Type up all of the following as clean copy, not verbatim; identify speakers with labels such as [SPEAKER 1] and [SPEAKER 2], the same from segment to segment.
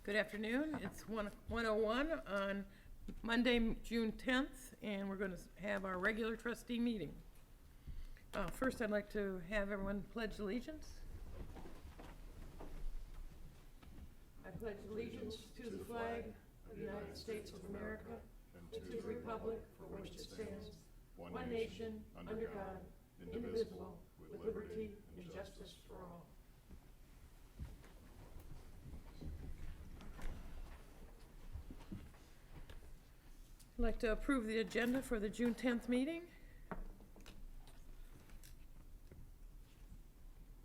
[SPEAKER 1] Good afternoon. It's 1:01 on Monday, June 10th, and we're going to have our regular trustee meeting. First, I'd like to have everyone pledge allegiance. I pledge allegiance to the flag of the United States of America and to the republic for which it stands, one nation, under God, indivisible, with liberty and justice for all. I'd like to approve the agenda for the June 10th meeting.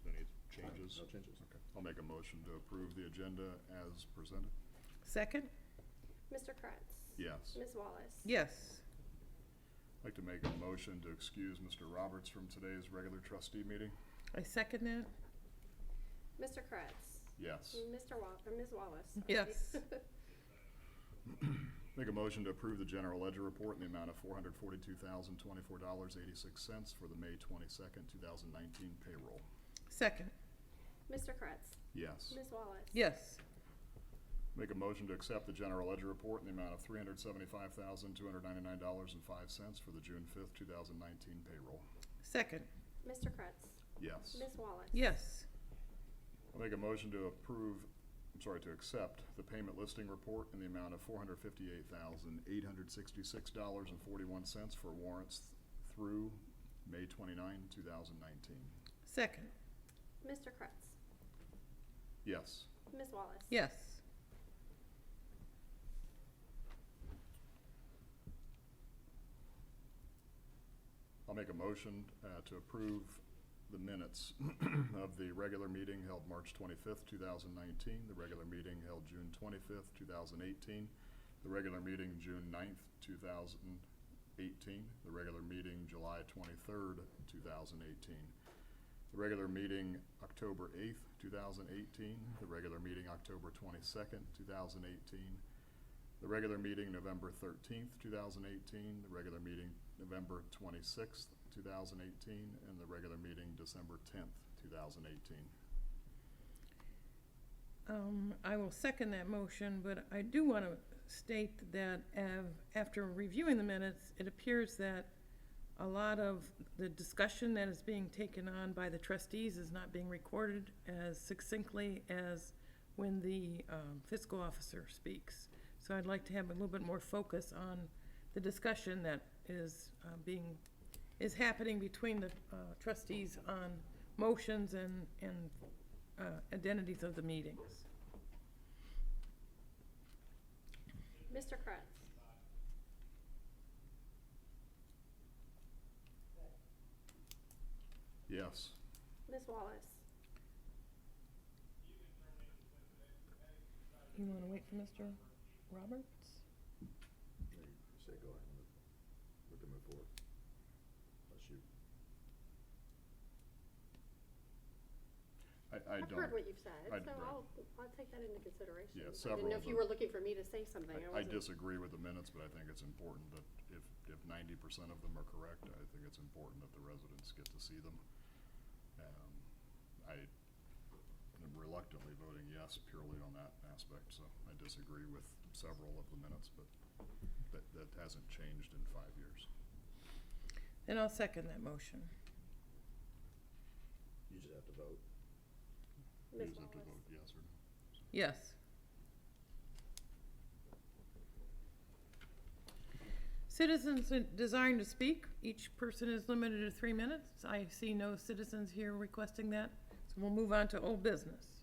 [SPEAKER 2] Any changes?
[SPEAKER 3] No changes.
[SPEAKER 2] Okay. I'll make a motion to approve the agenda as presented.
[SPEAKER 1] Second?
[SPEAKER 4] Mr. Kretz?
[SPEAKER 2] Yes.
[SPEAKER 4] Ms. Wallace?
[SPEAKER 1] Yes.
[SPEAKER 2] I'd like to make a motion to excuse Mr. Roberts from today's regular trustee meeting.
[SPEAKER 1] I second that.
[SPEAKER 4] Mr. Kretz?
[SPEAKER 2] Yes.
[SPEAKER 4] Ms. Wallace?
[SPEAKER 1] Yes.
[SPEAKER 2] Make a motion to approve the general ledger report in the amount of $442,024.86 for the May 22nd, 2019 payroll.
[SPEAKER 1] Second?
[SPEAKER 4] Mr. Kretz?
[SPEAKER 2] Yes.
[SPEAKER 4] Ms. Wallace?
[SPEAKER 1] Yes.
[SPEAKER 2] Make a motion to accept the general ledger report in the amount of $375,299.05 for the June 5th, 2019 payroll.
[SPEAKER 1] Second?
[SPEAKER 4] Mr. Kretz?
[SPEAKER 2] Yes.
[SPEAKER 4] Ms. Wallace?
[SPEAKER 1] Yes.
[SPEAKER 2] I'll make a motion to accept the payment listing report in the amount of $458,866.41 for warrants through May 29, 2019.
[SPEAKER 1] Second?
[SPEAKER 4] Mr. Kretz?
[SPEAKER 2] Yes.
[SPEAKER 4] Ms. Wallace?
[SPEAKER 1] Yes.
[SPEAKER 2] I'll make a motion to approve the minutes of the regular meeting held March 25th, 2019, the regular meeting held June 25th, 2018, the regular meeting June 9th, 2018, the regular meeting July 23rd, 2018, the regular meeting October 8th, 2018, the regular meeting October 22nd, 2018, the regular meeting November 13th, 2018, the regular meeting November 26th, 2018, and the regular meeting December 10th, 2018.
[SPEAKER 1] I will second that motion, but I do want to state that after reviewing the minutes, it appears that a lot of the discussion that is being taken on by the trustees is not being recorded as succinctly as when the fiscal officer speaks. So I'd like to have a little bit more focus on the discussion that is happening between the trustees on motions and identities of the meetings.
[SPEAKER 4] Mr. Kretz?
[SPEAKER 2] Yes.
[SPEAKER 4] Ms. Wallace?
[SPEAKER 1] You want to wait for Mr. Roberts?
[SPEAKER 3] You say go ahead and we can move forward. Unless you.
[SPEAKER 2] I
[SPEAKER 4] I've
[SPEAKER 2] don't.
[SPEAKER 4] heard what you've said,
[SPEAKER 2] I'd-
[SPEAKER 4] so
[SPEAKER 2] right.
[SPEAKER 4] I'll take that into consideration.
[SPEAKER 2] Yeah,
[SPEAKER 4] I
[SPEAKER 2] several
[SPEAKER 4] didn't know
[SPEAKER 2] of
[SPEAKER 4] if you
[SPEAKER 2] the-
[SPEAKER 4] were looking for me to say something.
[SPEAKER 2] I
[SPEAKER 4] wasn't.
[SPEAKER 2] disagree with the minutes, but I think it's important that if 90% of them are correct, I think it's important that the residents get to see them. I am reluctantly voting yes purely on that aspect, so I disagree with several of the minutes, but that hasn't changed in 5 years.
[SPEAKER 1] Then I'll second that motion.
[SPEAKER 3] You just have to vote.
[SPEAKER 2] You
[SPEAKER 4] Ms.
[SPEAKER 2] just have to
[SPEAKER 4] Wallace?
[SPEAKER 2] vote yes or no.
[SPEAKER 1] Yes. Citizens desiring to speak, each person is limited to 3 minutes. I see no citizens here requesting that, so we'll move on to old business.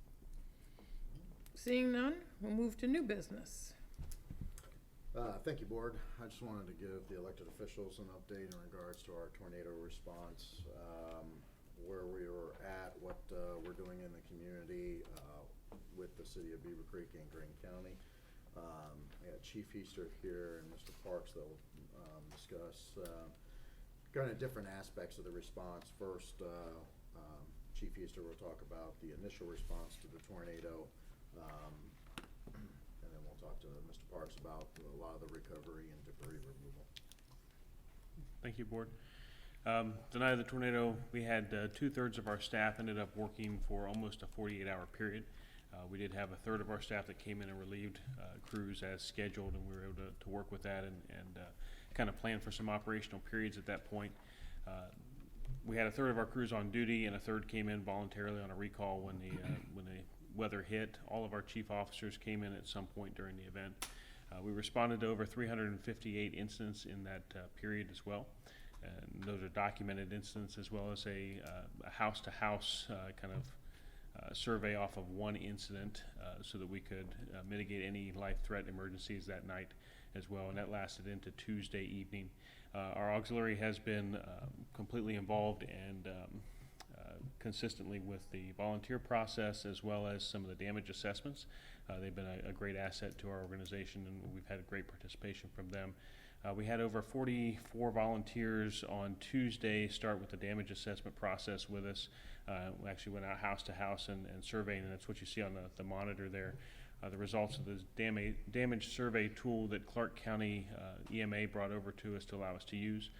[SPEAKER 1] Seeing none, we'll move to new business.
[SPEAKER 3] Thank you, Board. I just wanted to give the elected officials an update in regards to our tornado response, where we were at, what we're doing in the community with the city of Beavercreek and Greene County. I got Chief Easter here and Mr. Parks that will discuss kind of different aspects of the response. First, Chief Easter will talk about the initial response to the tornado, and then we'll talk to Mr. Parks about a lot of the recovery and debris removal.
[SPEAKER 5] Thank you, Board. The night of the tornado, we had 2/3 of our staff ended up working for almost a 48-hour period. We did have a third of our staff that came in and relieved crews as scheduled, and we were able to work with that and kind of plan for some operational periods at that point. We had a third of our crews on duty, and a third came in voluntarily on a recall when the weather hit. All of our chief officers came in at some point during the event. We responded to over 358 incidents in that period as well. And those are documented incidents, as well as a house-to-house kind of survey off of one incident so that we could mitigate any life threat emergencies that night as well, and that lasted into Tuesday evening. Our auxiliary has been completely involved and consistently with the volunteer process, as well as some of the damage assessments. They've been a great asset to our organization, and we've had a great participation from them. We had over 44 volunteers on Tuesday start with the damage assessment process with us. We actually went out house to house and surveying, and that's what you see on the monitor there. The results of this damage survey tool that Clark County EMA brought over to us to allow us to use.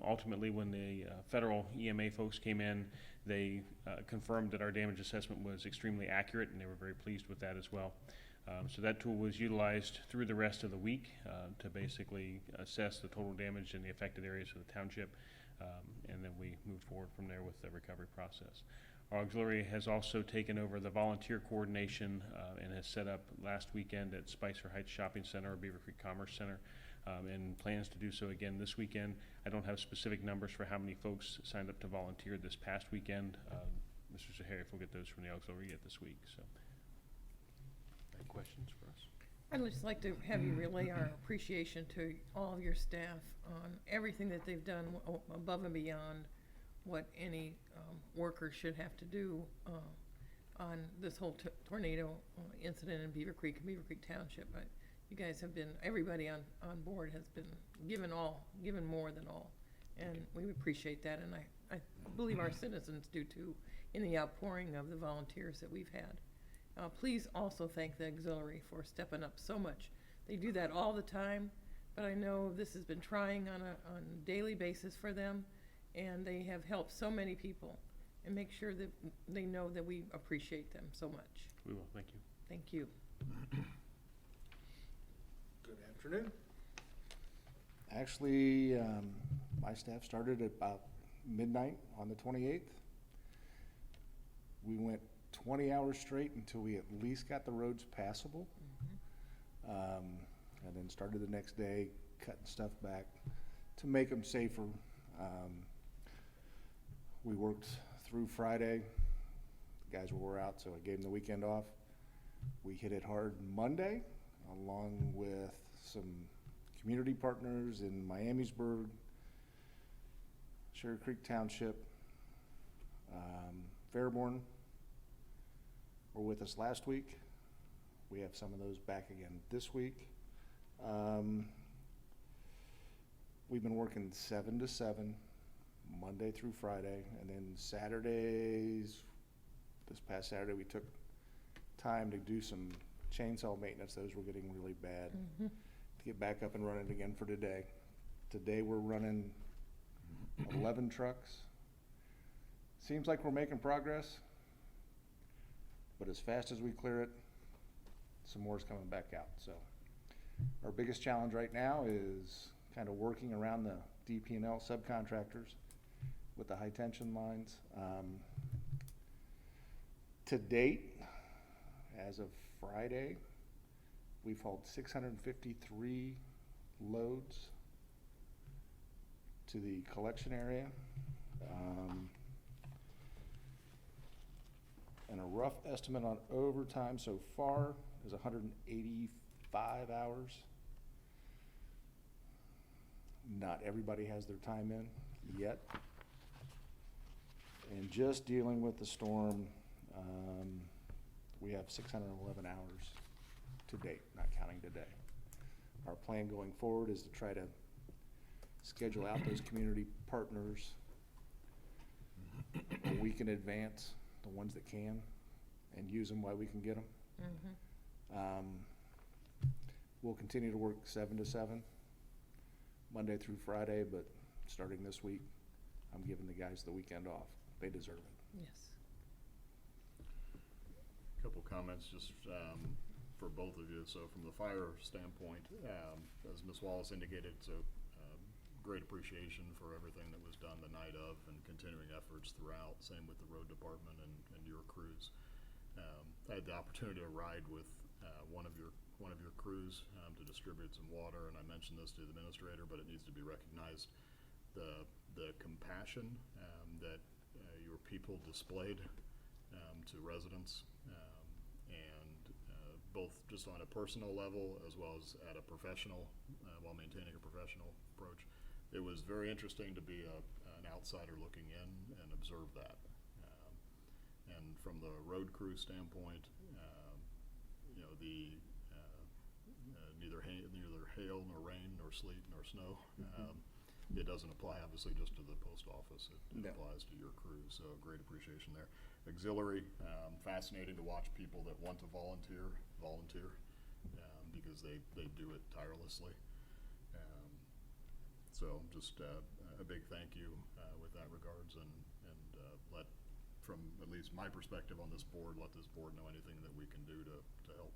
[SPEAKER 5] Ultimately, when the federal EMA folks came in, they confirmed that our damage assessment was extremely accurate, and they were very pleased with that as well. So that tool was utilized through the rest of the week to basically assess the total damage in the affected areas of the township, and then we moved forward from there with the recovery process. Our auxiliary has also taken over the volunteer coordination and has set up last weekend at Spicer Heights Shopping Center or Beavercreek Commerce Center, and plans to do so again this weekend. I don't have specific numbers for how many folks signed up to volunteer this past weekend. Mr. Zaharian will get those from the auxiliary yet this week. So, any questions for us?
[SPEAKER 1] I'd just like to have you relay our appreciation to all of your staff on everything that they've done above and beyond what any worker should have to do on this whole tornado incident in Beavercreek and Beavercreek Township. You guys have been, everybody on board has been given more than all, and we appreciate that, and I believe our citizens do too, in the outpouring of the volunteers that we've had. Please also thank the auxiliary for stepping up so much. They do that all the time, but I know this has been trying on a daily basis for them, and they have helped so many people, and make sure that they know that we appreciate them so much.
[SPEAKER 5] We will. Thank you.
[SPEAKER 1] Thank you.
[SPEAKER 3] Good afternoon.
[SPEAKER 6] Actually, my staff started at about midnight on the 28th. We went 20 hours straight until we at least got the roads passable. And then started the next day cutting stuff back to make them safer. We worked through Friday. The guys were out, so I gave them the weekend off. We hit it hard Monday, along with some community partners in Miamisburg, Beavercreek Township, Fairborn were with us last week. We have some of those back again this week. We've been working 7 to 7, Monday through Friday, and then Saturdays, this past Saturday, we took time to do some chainsaw maintenance. Those were getting really bad. To get back up and running again for today. Today we're running 11 trucks. Seems like we're making progress, but as fast as we clear it, some more is coming back out. So our biggest challenge right now is kind of working around the DP&L subcontractors with the high tension lines. To date, as of Friday, we've hauled 653 loads to the collection area. And a rough estimate on overtime so far is 185 hours. Not everybody has their time in yet. And just dealing with the storm, we have 611 hours to date, not counting today. Our plan going forward is to try to schedule out those community partners a week in advance, the ones that can, and use them while we can get them. We'll continue to work 7 to 7, Monday through Friday, but starting this week, I'm giving the guys the weekend off. They deserve it.
[SPEAKER 1] Yes.
[SPEAKER 2] Couple comments just for both of you. So from the fire standpoint, as Ms. Wallace indicated, it's a great appreciation for everything that was done the night of and continuing efforts throughout. Same with the road department and your crews. I had the opportunity to ride with one of your crews to distribute some water, and I mentioned this to the administrator, but it needs to be recognized. The compassion that your people displayed to residents, and both just on a personal level as well as at a professional, while maintaining a professional approach. It was very interesting to be an outsider looking in and observe that. And from the road crew standpoint, neither hail nor rain nor sleet nor snow. It doesn't apply obviously just to the post office. It
[SPEAKER 6] No.
[SPEAKER 2] applies to your crew. So great appreciation there. Auxiliary, fascinating to watch people that want to volunteer, because they do it tirelessly. So just a big thank you with that regards, and let, from at least my perspective on this board, let this board know anything that we can do to help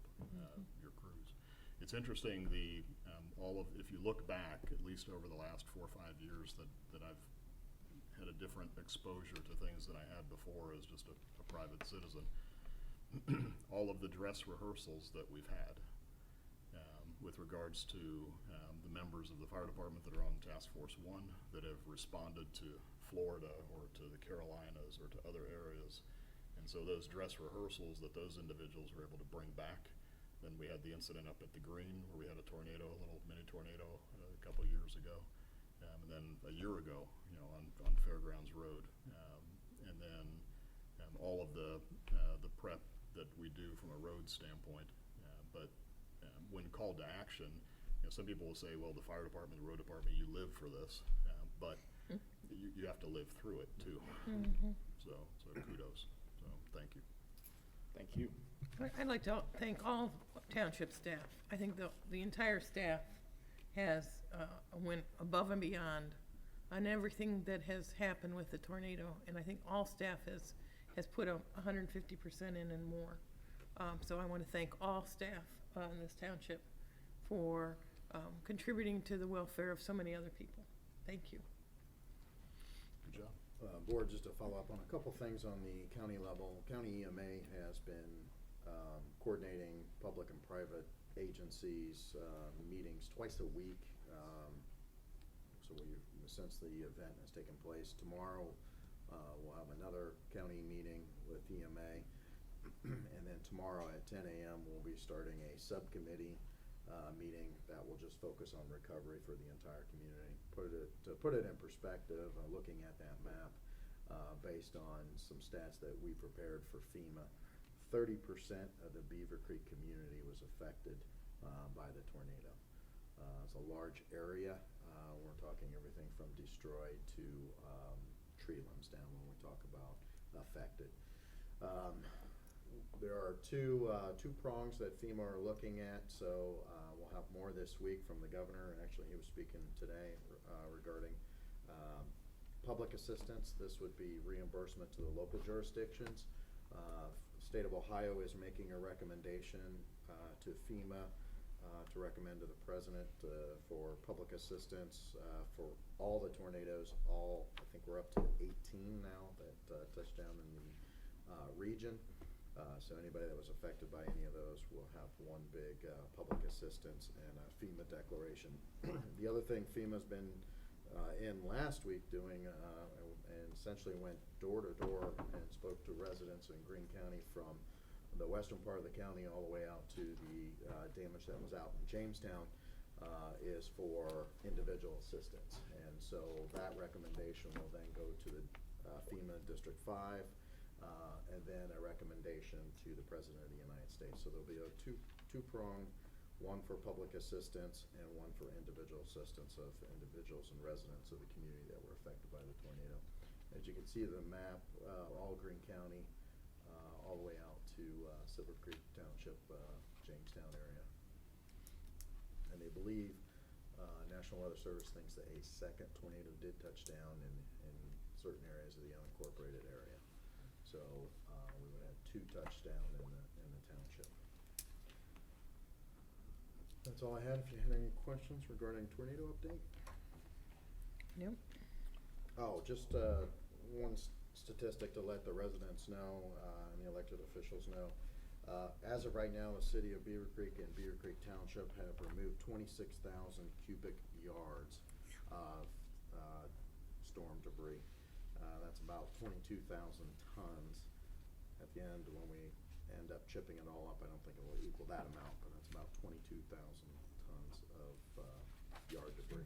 [SPEAKER 2] your crews. It's interesting, if you look back, at least over the last 4 or 5 years, that I've had a different exposure to things than I had before as just a private citizen. All of the dress rehearsals that we've had with regards to the members of the fire department that are on Task Force 1 that have responded to Florida or to the Carolinas or to other areas. And so those dress rehearsals that those individuals were able to bring back. Then we had the incident up at the Greene where we had a tornado, a little mini tornado a couple of years ago. And then a year ago, on Fairgrounds Road. And then all of the prep that we do from a road standpoint. But when called to action, some people will say, well, the fire department, the road department, you live for this. But you have to live through it too. So kudos. So thank you.
[SPEAKER 6] Thank you.
[SPEAKER 1] I'd like to thank all township staff. I think the entire staff has went above and beyond on everything that has happened with the tornado, and I think all staff has put 150% in and more. So I want to thank all staff in this township for contributing to the welfare of so many other people. Thank you.
[SPEAKER 2] Good job.
[SPEAKER 3] Board, just to follow up on a couple things on the county level. County EMA has been coordinating public and private agencies meetings twice a week. So since the event has taken place, tomorrow we'll have another county meeting with EMA. And then tomorrow at 10 a.m. we'll be starting a subcommittee meeting that will just focus on recovery for the entire community. To put it in perspective, looking at that map based on some stats that we prepared for FEMA, 30% of the Beavercreek community was affected by the tornado. It's a large area. We're talking everything from destroyed to tree limbs down when we talk about affected. There are two prongs that FEMA are looking at, so we'll have more this week from the governor. Actually, he was speaking today regarding public assistance. This would be reimbursement to the local jurisdictions. State of Ohio is making a recommendation to FEMA to recommend to the president for public assistance for all the tornadoes. I think we're up to 18 now that touched down in the region. So anybody that was affected by any of those will have one big public assistance and a FEMA declaration. The other thing FEMA's been in last week doing and essentially went door to door and spoke to residents in Greene County from the western part of the county all the way out to the damage that was out in Jamestown is for individual assistance. And so that recommendation will then go to the FEMA District 5 and then a recommendation to the President of the United States. So there'll be a two-pronged, one for public assistance and one for individual assistance of individuals and residents of the community that were affected by the tornado. As you can see the map, all Greene County, all the way out to Beavercreek Township, Jamestown area. And they believe National Weather Service thinks that a second tornado did touch down in certain areas of the unincorporated area. So we would have two touchdown in That's all I had. If you had any questions regarding tornado update?
[SPEAKER 1] Yep.
[SPEAKER 3] Oh, just one statistic to let the residents know and the elected officials know. As of right now, the city of Beavercreek and Beavercreek Township have removed 26,000 cubic yards of storm debris. That's about 22,000 tons. At the end, when we end up chipping it all up, I don't think it will equal that amount, but it's about 22,000 tons of yard debris.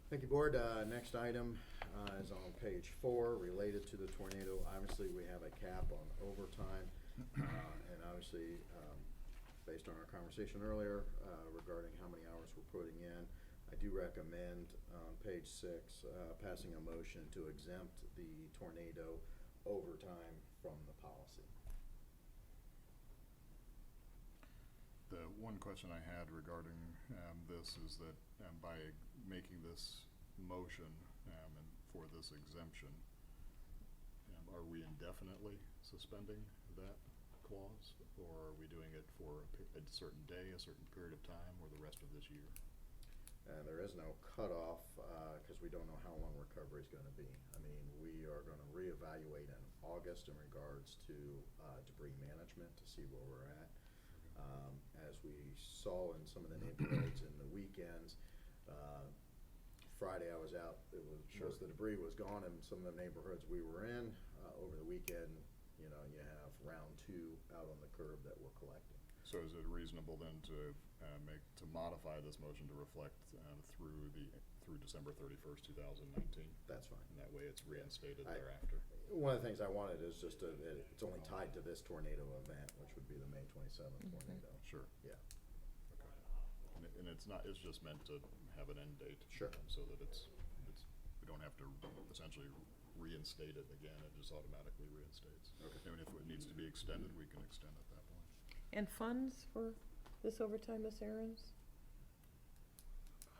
[SPEAKER 3] Thank you, Board. Next item is on page 4, related to the tornado. Obviously, we have a cap on overtime, and obviously, based on our conversation earlier regarding how many hours we're putting in, I do recommend on page 6 passing a motion to exempt the tornado overtime from the policy.
[SPEAKER 2] The one question I had regarding this is that by making this motion and for this exemption, are we indefinitely suspending that clause, or are we doing it for a certain day, a certain period of time, or the rest of this year?
[SPEAKER 3] There is no cutoff because we don't know how long recovery is going to be. I mean, we are going to reevaluate in August in regards to debris management to see where we're at. As we saw in some of the neighborhoods in the weekends, Friday I was out, most of the debris was gone in some of the neighborhoods we were in. Over the weekend, you know, you have round 2 out on the curb that we're collecting.
[SPEAKER 2] So is it reasonable then to modify this motion to reflect through December 31st, 2019?
[SPEAKER 3] That's fine.
[SPEAKER 2] And that way it's reinstated thereafter.
[SPEAKER 3] One of the things I wanted is just it's only tied to this tornado event, which would be the May 27th tornado.
[SPEAKER 2] Sure.
[SPEAKER 3] Yeah.
[SPEAKER 2] Okay. And it's just meant to have an end date.
[SPEAKER 3] Sure.
[SPEAKER 2] So that we don't have to essentially reinstate it again. It just automatically reinstates.
[SPEAKER 3] Okay.
[SPEAKER 2] And if it needs to be extended, we can extend at that point.
[SPEAKER 1] And funds for this overtime, Ms. Aarons?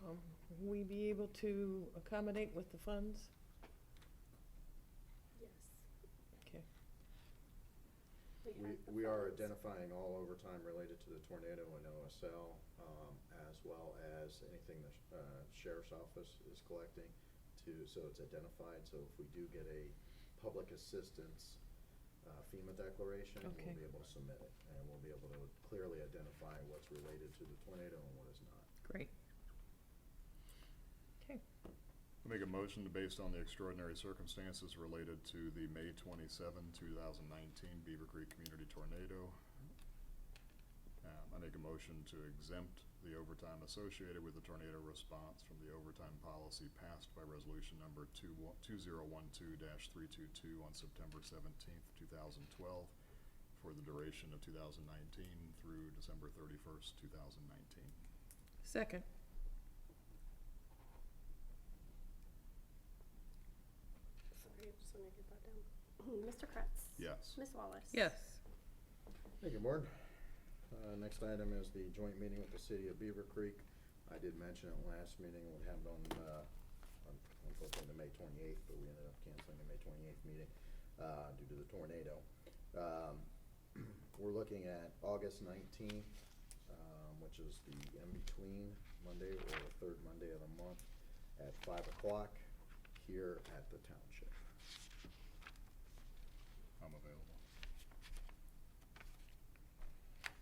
[SPEAKER 1] Will we be able to accommodate with the funds?
[SPEAKER 4] Yes.
[SPEAKER 1] Okay.
[SPEAKER 4] have the
[SPEAKER 3] We are
[SPEAKER 4] funds.
[SPEAKER 3] identifying all overtime related to the tornado and OSL, as well as anything the sheriff's office is collecting so it's identified. So if we do get a public assistance FEMA declaration,
[SPEAKER 1] Okay.
[SPEAKER 3] we'll be able to submit it, and we'll be able to clearly identify what's related to the tornado and what is not.
[SPEAKER 1] Great. Okay.
[SPEAKER 2] I make a motion based on the extraordinary circumstances related to the May 27, 2019 Beavercreek Community Tornado. I make a motion to exempt the overtime associated with the tornado response from the overtime policy passed by resolution number 2012-322 on September 17th, 2012 for the duration of 2019 through December 31st, 2019.
[SPEAKER 1] Second.
[SPEAKER 4] Sorry, I just want to get that down. Mr. Kretz?
[SPEAKER 2] Yes.
[SPEAKER 4] Ms. Wallace?
[SPEAKER 1] Yes.
[SPEAKER 3] Thank you, Board. Next item is the joint meeting with the city of Beavercreek. I did mention it last meeting, we had it on unfortunately the May 28th, but we ended up canceling the May 28th meeting due to the tornado. We're looking at August 19th, which is the in-between Monday or the third Monday of the month at 5 o'clock here at the township.
[SPEAKER 2] I'm available.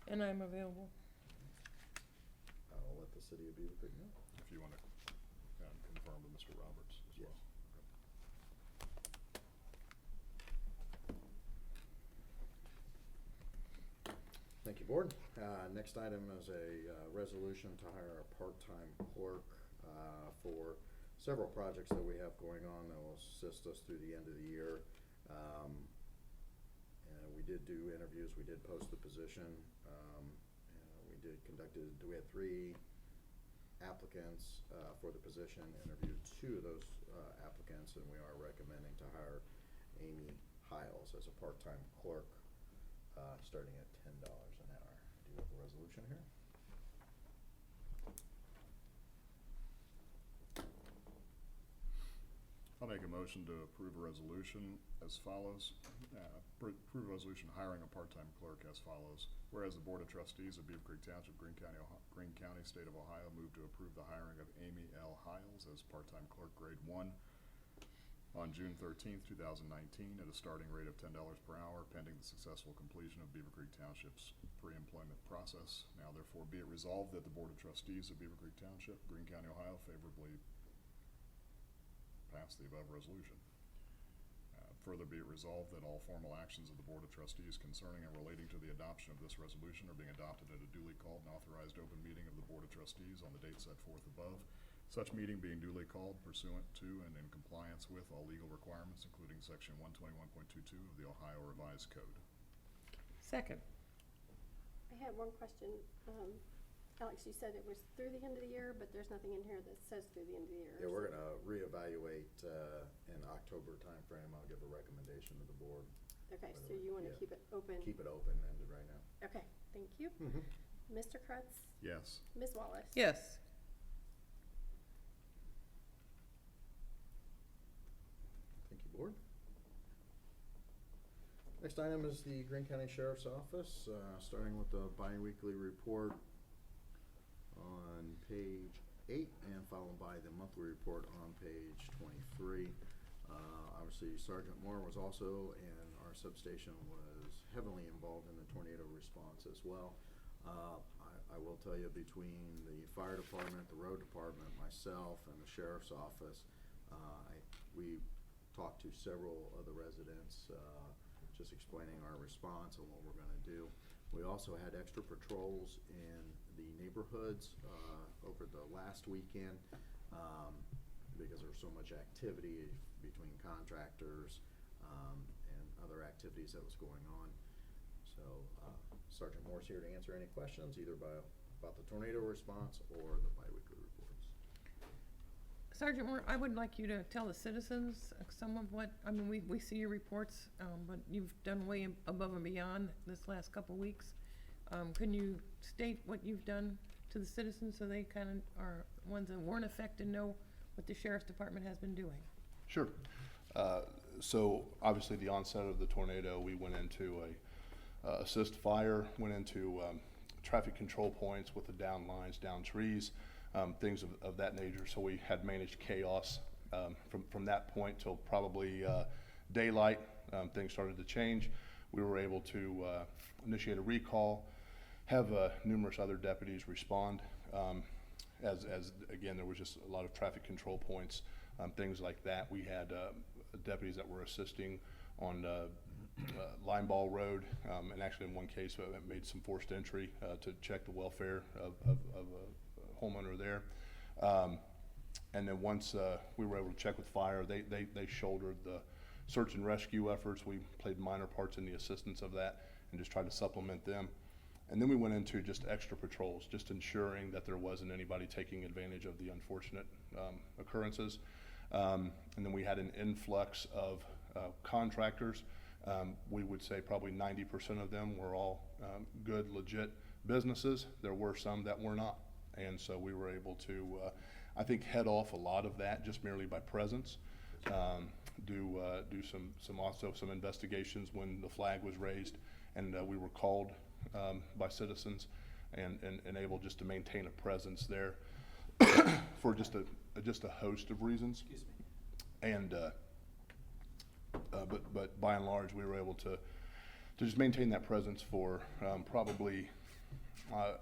[SPEAKER 1] And I'm available.
[SPEAKER 3] I'll let the city of Beavercreek know.
[SPEAKER 2] If you want to confirm with Mr. Roberts as
[SPEAKER 3] Yes.
[SPEAKER 2] well.
[SPEAKER 3] Thank you, Board. Next item is a resolution to hire a part-time clerk for several projects that we have going on that will assist us through the end of the year. And we did do interviews, we did post the position. We had 3 applicants for the position, interviewed 2 of those applicants, and we are recommending to hire Amy Hiles as a part-time clerk, starting at $10 an hour. Do you have a resolution here?
[SPEAKER 2] I'll make a motion to approve a resolution as follows. Approve a resolution hiring a part-time clerk as follows. Whereas the Board of Trustees of Beavercreek Township, Greene County, State of Ohio, move to approve the hiring of Amy L. Hiles as part-time clerk grade 1 on June 13th, 2019, at a starting rate of $10 per hour, pending the successful completion of Beavercreek Township's pre-employment process. Now therefore be it resolved that the Board of Trustees of Beavercreek Township, Greene County, Ohio, favorably pass the above resolution. Further be it resolved that all formal actions of the Board of Trustees concerning and relating to the adoption of this resolution are being adopted at a duly called and authorized open meeting of the Board of Trustees on the date set forth above. Such meeting being duly called pursuant to and in compliance with all legal requirements, including section 121.22 of the Ohio Revised Code.
[SPEAKER 1] Second.
[SPEAKER 4] I had one question. Alex, you said it was through the end of the year, but there's nothing in here that says through the end of the year.
[SPEAKER 3] Yeah, we're gonna reevaluate, in October timeframe. I'll give a recommendation to the board.
[SPEAKER 4] Okay, so you wanna
[SPEAKER 3] Yeah.
[SPEAKER 4] keep it open?
[SPEAKER 3] Keep it open-ended right now.
[SPEAKER 4] Okay, thank you. Mr. Krutz,
[SPEAKER 2] Yes.
[SPEAKER 4] Ms. Wallace.
[SPEAKER 1] Yes.
[SPEAKER 3] Thank you, board. Next item is the Greene County Sheriff's Office, starting with the bi-weekly report on page 8 and followed by the monthly report on page 23. Obviously, Sergeant Moore was also, and our substation was heavily involved in the tornado response as well. I will tell you, between the fire department, the road department, myself, and the sheriff's office, we talked to several of the residents, just explaining our response and what we're gonna do. We also had extra patrols in the neighborhoods over the last weekend because there was so much activity between contractors and other activities that was going on. So Sergeant Moore's here to answer any questions, either about the tornado response or the bi-weekly reports.
[SPEAKER 1] Sergeant Moore, I would like you to tell the citizens some of what, I mean, we see your reports, but you've done way above and beyond this last couple weeks. Can you state what you've done to the citizens so they kind of are ones that weren't affected know what the sheriff's department has been doing?
[SPEAKER 6] Sure. So obviously the onset of the tornado, we went into a assist fire, went into traffic control points with the down lines, down trees, things of that nature. So we had managed chaos from that point till probably daylight. Things started to change. We were able to initiate a recall, have numerous other deputies respond. As again, there was just a lot of traffic control points, things like that. We had deputies that were assisting on Line Ball Road, and actually in one case made some forced entry to check the welfare of a homeowner there. And then once we were able to check with fire, they shouldered the search and rescue efforts. We played minor parts in the assistance of that and just tried to supplement them. And then we went into just extra patrols, just ensuring that there wasn't anybody taking advantage of the unfortunate occurrences. And then we had an influx of contractors. We would say probably 90% of them were all good, legit businesses. There were some that were not. And so we were able to, I think, head off a lot of that just merely by presence. Do some investigations when the flag was raised, and we were called by citizens and able just to maintain a presence there for just a host of reasons. Excuse me. And but by and large, we were able to just maintain that presence for probably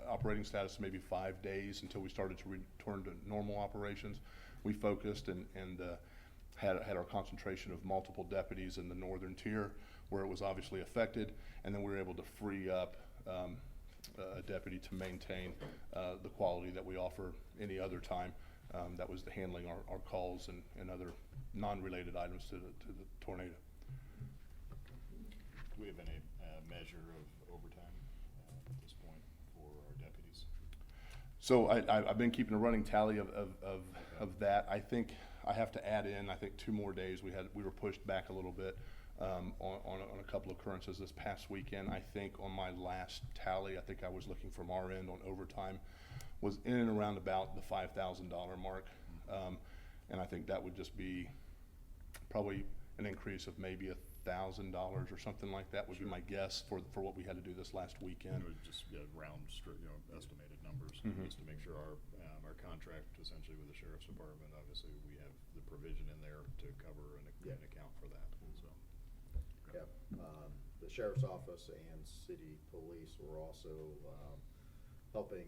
[SPEAKER 6] operating status maybe 5 days until we started to return to normal operations. We focused and had our concentration of multiple deputies in the northern tier where it was obviously affected, and then we were able to free up a deputy to maintain the quality that we offer any other time. That was handling our calls and other non-related items to the tornado.
[SPEAKER 2] Do we have any measure of overtime at this point for our deputies?
[SPEAKER 6] So I've been keeping a running tally of that. I think I have to add in, I think 2 more days. We were pushed back a little bit on a couple of occurrences this past weekend. I think on my last tally, I think I was looking from our end on overtime, was in and around about the $5,000 mark. And I think that would just be probably an increase of maybe $1,000 or something like that would be my guess for what we had to do this last
[SPEAKER 2] And
[SPEAKER 6] weekend.
[SPEAKER 2] it would just, round, estimated numbers,
[SPEAKER 6] Mhm.
[SPEAKER 2] just to make sure our contract essentially with the sheriff's department, obviously, we have the provision in there to cover and
[SPEAKER 3] Yeah.
[SPEAKER 2] account for that, so.
[SPEAKER 3] Yep, the sheriff's office and city police were also, helping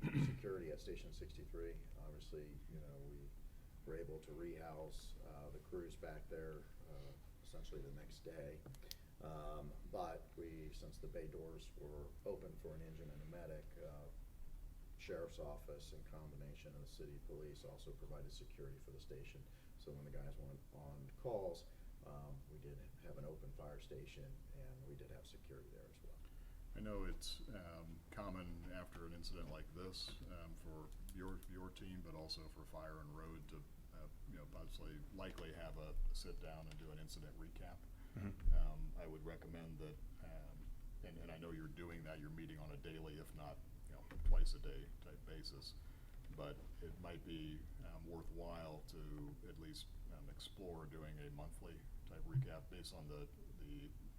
[SPEAKER 3] the security at Station 63. Obviously, we were able to rehouse, the crews back there, essentially the next day. But since the bay doors were open for an engine and a medic, sheriff's office in combination of the city police also provided security for the station. So when the guys went on calls, we did have an open fire station and we did have security there as well.
[SPEAKER 2] I know it's common after an incident like this for your team, but also for fire and road to, possibly likely have a sit down and do an incident recap.
[SPEAKER 6] Mhm.
[SPEAKER 2] I would recommend that, and I know you're doing that, you're meeting on a daily, if not, twice a day type basis, but it might be worthwhile to at least explore doing a monthly type recap based on the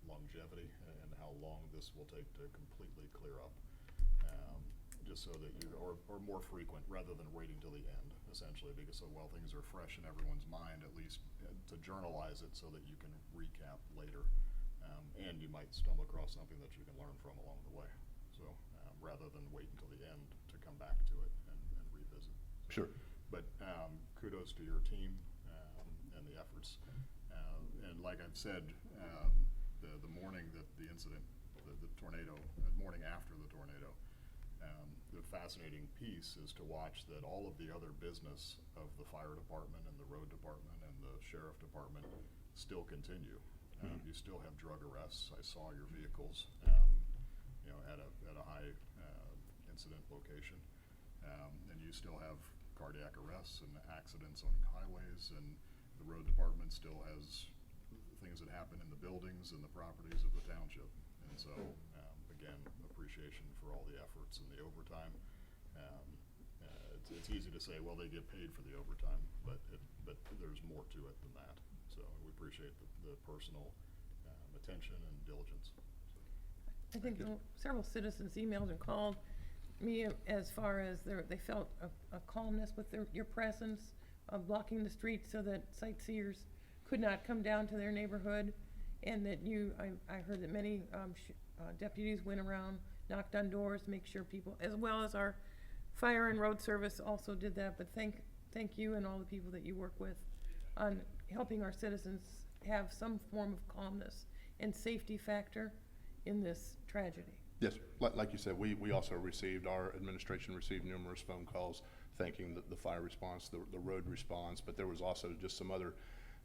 [SPEAKER 2] longevity and how long this will take to completely clear up. Just so that or more frequent rather than waiting till the end, essentially, because so while things are fresh in everyone's mind, at least to journalize it so that you can recap later. And you might stumble across something that you can learn from along the way. So rather than wait until the end to come back to it and revisit.
[SPEAKER 6] Sure.
[SPEAKER 2] But kudos to your team and the efforts. And like I've said, the morning that the incident, the tornado, the morning after the tornado, the fascinating piece is to watch that all of the other business of the fire department and the road department and the sheriff department still continue. You still have drug arrests. I saw your vehicles, at a high incident location. And you still have cardiac arrests and accidents on highways, and the road department still has things that happen in the buildings and the properties of the township. And so, again, appreciation for all the efforts and the overtime. It's easy to say, well, they get paid for the overtime, but there's more to it than that. So we appreciate the personal attention and diligence.
[SPEAKER 1] I think several citizens emailed and called me as far as they felt a calmness with your presence of blocking the streets so that sightseers could not come down to their neighborhood, and that I heard that many deputies went around, knocked on doors, make sure people, as well as our fire and road service also did that. But thank you and all the people that you work with on helping our citizens have some form of calmness and safety factor in this tragedy.
[SPEAKER 6] Yes, like you said, we also our administration received numerous phone calls thanking the fire response, the road response, but there was also just some other,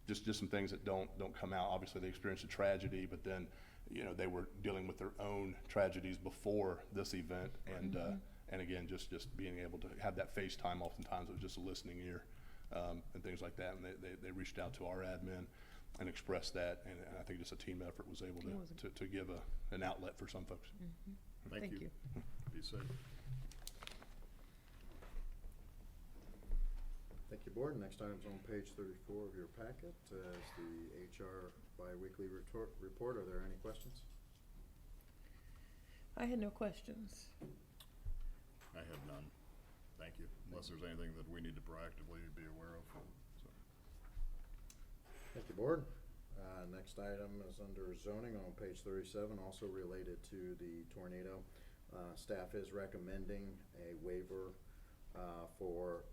[SPEAKER 6] just some things that don't come out. Obviously, they experienced a tragedy, but then, they were dealing with their own tragedies before this event, and again, just being able to have that FaceTime, oftentimes it was just a listening ear, and things like that, and they reached out to our admin and expressed that, and I think just a team effort was able to give an outlet for some folks.
[SPEAKER 1] Mm-hmm.
[SPEAKER 2] Thank you. Be safe.
[SPEAKER 3] Thank you, Board. Next item's on page 34 of your packet, is the HR biweekly report. Are there any questions?
[SPEAKER 1] I had no questions.
[SPEAKER 2] I have none. Thank you. Unless there's anything that we need to proactively be aware of. So.
[SPEAKER 3] Thank you, Board. Next item is under zoning on page 37, also related to the tornado. Staff is recommending a waiver for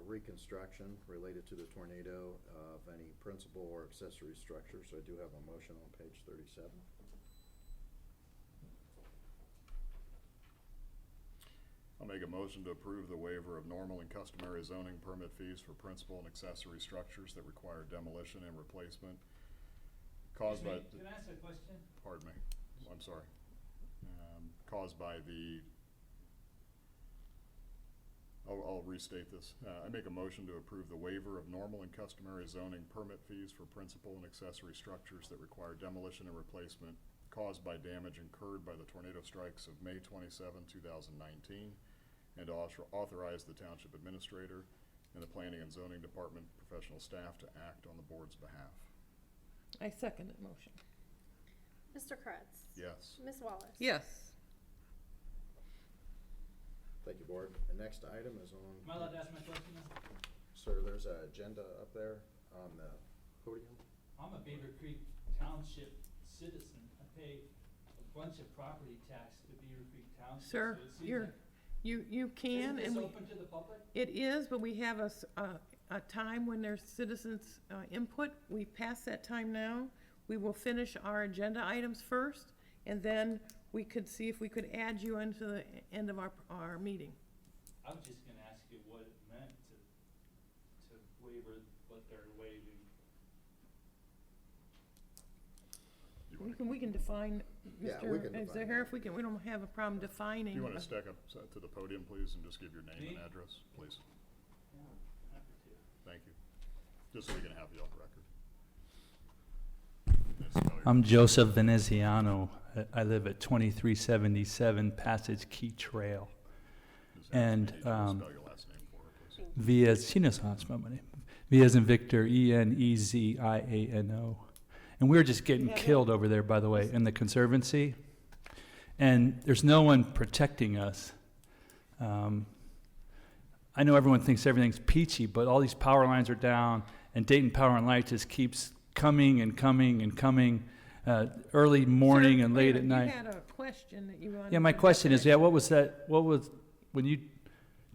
[SPEAKER 3] reconstruction related to the tornado of any principal or accessory structure. So I do have a motion on page 37.
[SPEAKER 2] I'll make a motion to approve the waiver of normal and customary zoning permit fees for principal and accessory structures that require demolition and replacement caused by...
[SPEAKER 7] Can I ask a question?
[SPEAKER 2] Pardon me. I'm sorry. Caused by the... I'll restate this. I make a motion to approve the waiver of normal and customary zoning permit fees for principal and accessory structures that require demolition and replacement caused by damage incurred by the tornado strikes of May 27, 2019, and to authorize the township administrator and the Planning and Zoning Department professional staff to act on the board's behalf.
[SPEAKER 1] I second that motion.
[SPEAKER 4] Mr. Kratz?
[SPEAKER 2] Yes.
[SPEAKER 4] Ms. Wallace?
[SPEAKER 1] Yes.
[SPEAKER 3] Thank you, board. The next item is on.
[SPEAKER 7] Am I allowed to ask my question now?
[SPEAKER 3] Sir, there's an agenda up there on the podium.
[SPEAKER 7] I'm a Beavercreek Township citizen. I pay a bunch of property tax to Beavercreek Township.
[SPEAKER 1] Sir,
[SPEAKER 7] so it seems
[SPEAKER 1] you're,
[SPEAKER 7] like-
[SPEAKER 1] you can,
[SPEAKER 7] Isn't
[SPEAKER 1] and
[SPEAKER 7] this
[SPEAKER 1] we,
[SPEAKER 7] open to the public?
[SPEAKER 1] it is, but we have a time when there's citizens' input. We pass that time now. We will finish our agenda items first, and then we could see if we could add you into the end of our meeting.
[SPEAKER 7] I was just gonna ask you what it meant to waiver what they're waiving.
[SPEAKER 1] We can define,
[SPEAKER 3] Yeah, we can
[SPEAKER 1] Mr.
[SPEAKER 3] define
[SPEAKER 1] Harif,
[SPEAKER 3] that.
[SPEAKER 1] we don't have a problem defining.
[SPEAKER 2] Do you want to step up to the podium, please, and just give your name and
[SPEAKER 7] Me?
[SPEAKER 2] address, please?
[SPEAKER 7] Yeah, happy to.
[SPEAKER 2] Thank you. Just so we can have you on the record. And spell your-
[SPEAKER 8] I'm Joseph Veneziano. I live at 2377 Passage Key Trail.
[SPEAKER 2] Ms.
[SPEAKER 8] and,
[SPEAKER 2] Harrison, you need to spell your last name for her, please.
[SPEAKER 8] V as, she knows how to spell my name. V as in Victor, Eneziano. And we were just getting
[SPEAKER 1] Yeah, no.
[SPEAKER 8] killed over there, by the way, in the Conservancy. And there's no one protecting us. I know everyone thinks everything's peachy, but all these power lines are down, and Dayton Power and Light just keeps coming and coming and coming, early morning
[SPEAKER 1] Sir,
[SPEAKER 8] and
[SPEAKER 1] wait a
[SPEAKER 8] late at
[SPEAKER 1] minute,
[SPEAKER 8] night.
[SPEAKER 1] You had a question that you wanted.
[SPEAKER 8] Yeah, my
[SPEAKER 1] to
[SPEAKER 8] question is,
[SPEAKER 1] define.
[SPEAKER 8] what was, when you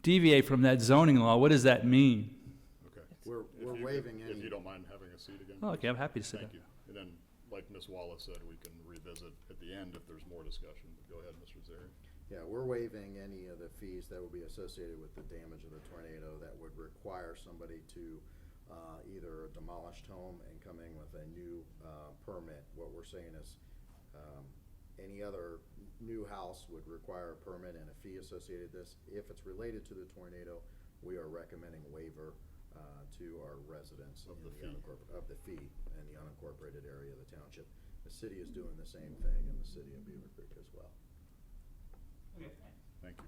[SPEAKER 8] deviate from that zoning law, what does that mean?
[SPEAKER 2] Okay.
[SPEAKER 3] We're
[SPEAKER 2] If you
[SPEAKER 3] waiving
[SPEAKER 2] could-
[SPEAKER 3] any.
[SPEAKER 2] If you don't mind having a seat again.
[SPEAKER 8] Oh, okay, I'm happy to sit
[SPEAKER 2] Thank
[SPEAKER 8] down.
[SPEAKER 2] you. And then, like Ms. Wallace said, we can revisit at the end if there's more discussion. But go ahead, Mr. Zeri.
[SPEAKER 3] Yeah, we're waiving any of the fees that would be associated with the damage of the tornado that would require somebody to either a demolished home and coming with a new permit. What we're saying is any other new house would require a permit and a fee associated with this. If it's related to the tornado, we are recommending waiver to our residents
[SPEAKER 2] Of
[SPEAKER 3] in
[SPEAKER 2] the
[SPEAKER 3] the
[SPEAKER 2] fee.
[SPEAKER 3] of the fee in the unincorporated area of the township. The city is doing the same thing in the city of Beavercreek as well.
[SPEAKER 7] Okay, thanks.
[SPEAKER 2] Thank you.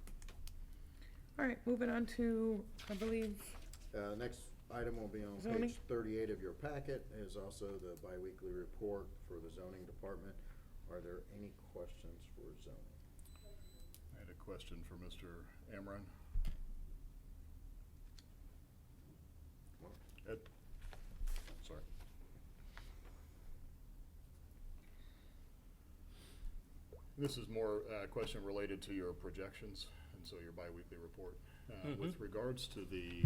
[SPEAKER 1] All right, moving on to, I believe,
[SPEAKER 3] Next item will be on
[SPEAKER 1] Zoning.
[SPEAKER 3] page 38 of your packet, is also the biweekly report for the zoning department. Are there any questions for zoning?
[SPEAKER 2] I had a question for Mr. Amron. Ed? Sorry. This is more a question related to your projections, and so your biweekly report. With regards to the,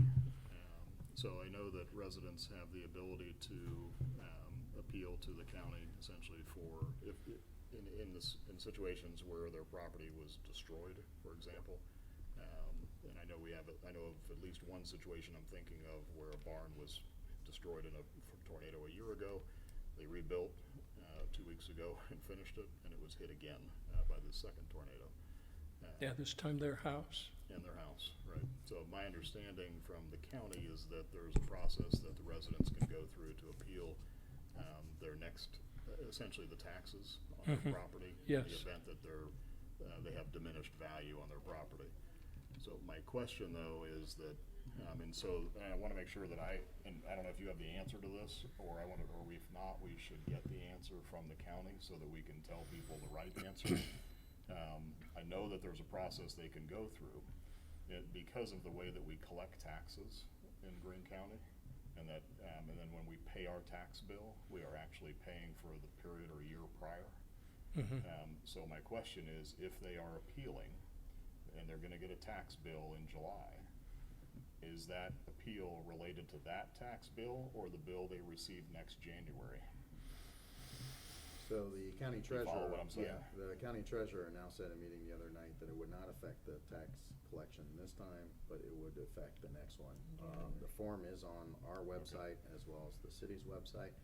[SPEAKER 2] so I know that residents have the ability to appeal to the county essentially for, if, in situations where their property was destroyed, for example. And I know I know of at least one situation I'm thinking of where a barn was destroyed in a tornado a year ago. They rebuilt 2 weeks ago and finished it, and it was hit again by the second tornado.
[SPEAKER 9] Yeah, this time their house.
[SPEAKER 2] In their house, right. So my understanding from the county is that there's a process that the residents can go through to appeal their next, essentially the taxes on their property. In the
[SPEAKER 9] Yes.
[SPEAKER 2] event that they have diminished value on their property. So my question though is that, and I want to make sure that and I don't know if you have the answer to this, or if not, we should get the answer from the county so that we can tell people the right answer. I know that there's a process they can go through, because of the way that we collect taxes in Greene County, and then when we pay our tax bill, we are actually paying for the period or year prior. So my question is, if they are appealing, and they're gonna get a tax bill in July, is that appeal related to that tax bill, or the bill they receive next January?
[SPEAKER 3] So the county
[SPEAKER 2] You follow
[SPEAKER 3] treasurer,
[SPEAKER 2] what I'm saying?
[SPEAKER 3] yeah, the county treasurer announced at a meeting the other night that it would not affect the tax collection this time, but it would affect the next one. The form is on our website as well as the city's website.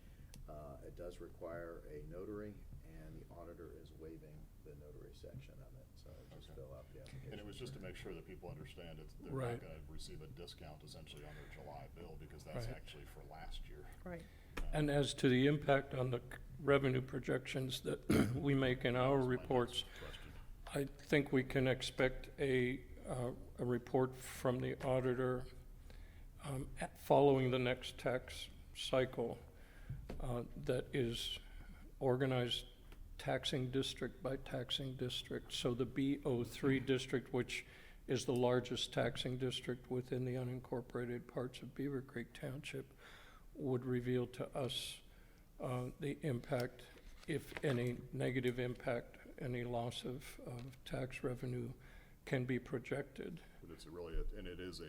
[SPEAKER 3] It does require a notary, and the auditor is waiving the notary section of it, so just fill out the application.
[SPEAKER 2] And it was just to make sure that people understand they're
[SPEAKER 9] Right.
[SPEAKER 2] not gonna receive a discount essentially on their July bill, because that's
[SPEAKER 9] Right.
[SPEAKER 2] actually for last year.
[SPEAKER 1] right.
[SPEAKER 9] And as to the impact on the revenue projections that we make in our
[SPEAKER 2] That was my next
[SPEAKER 9] reports,
[SPEAKER 2] question.
[SPEAKER 9] I think we can expect a report from the auditor following the next tax cycle that is organized taxing district by taxing district. So the B03 district, which is the largest taxing district within the unincorporated parts of Beavercreek Township, would reveal to us the impact, if any negative impact, any loss of tax revenue can be projected.
[SPEAKER 2] But it's really, and it is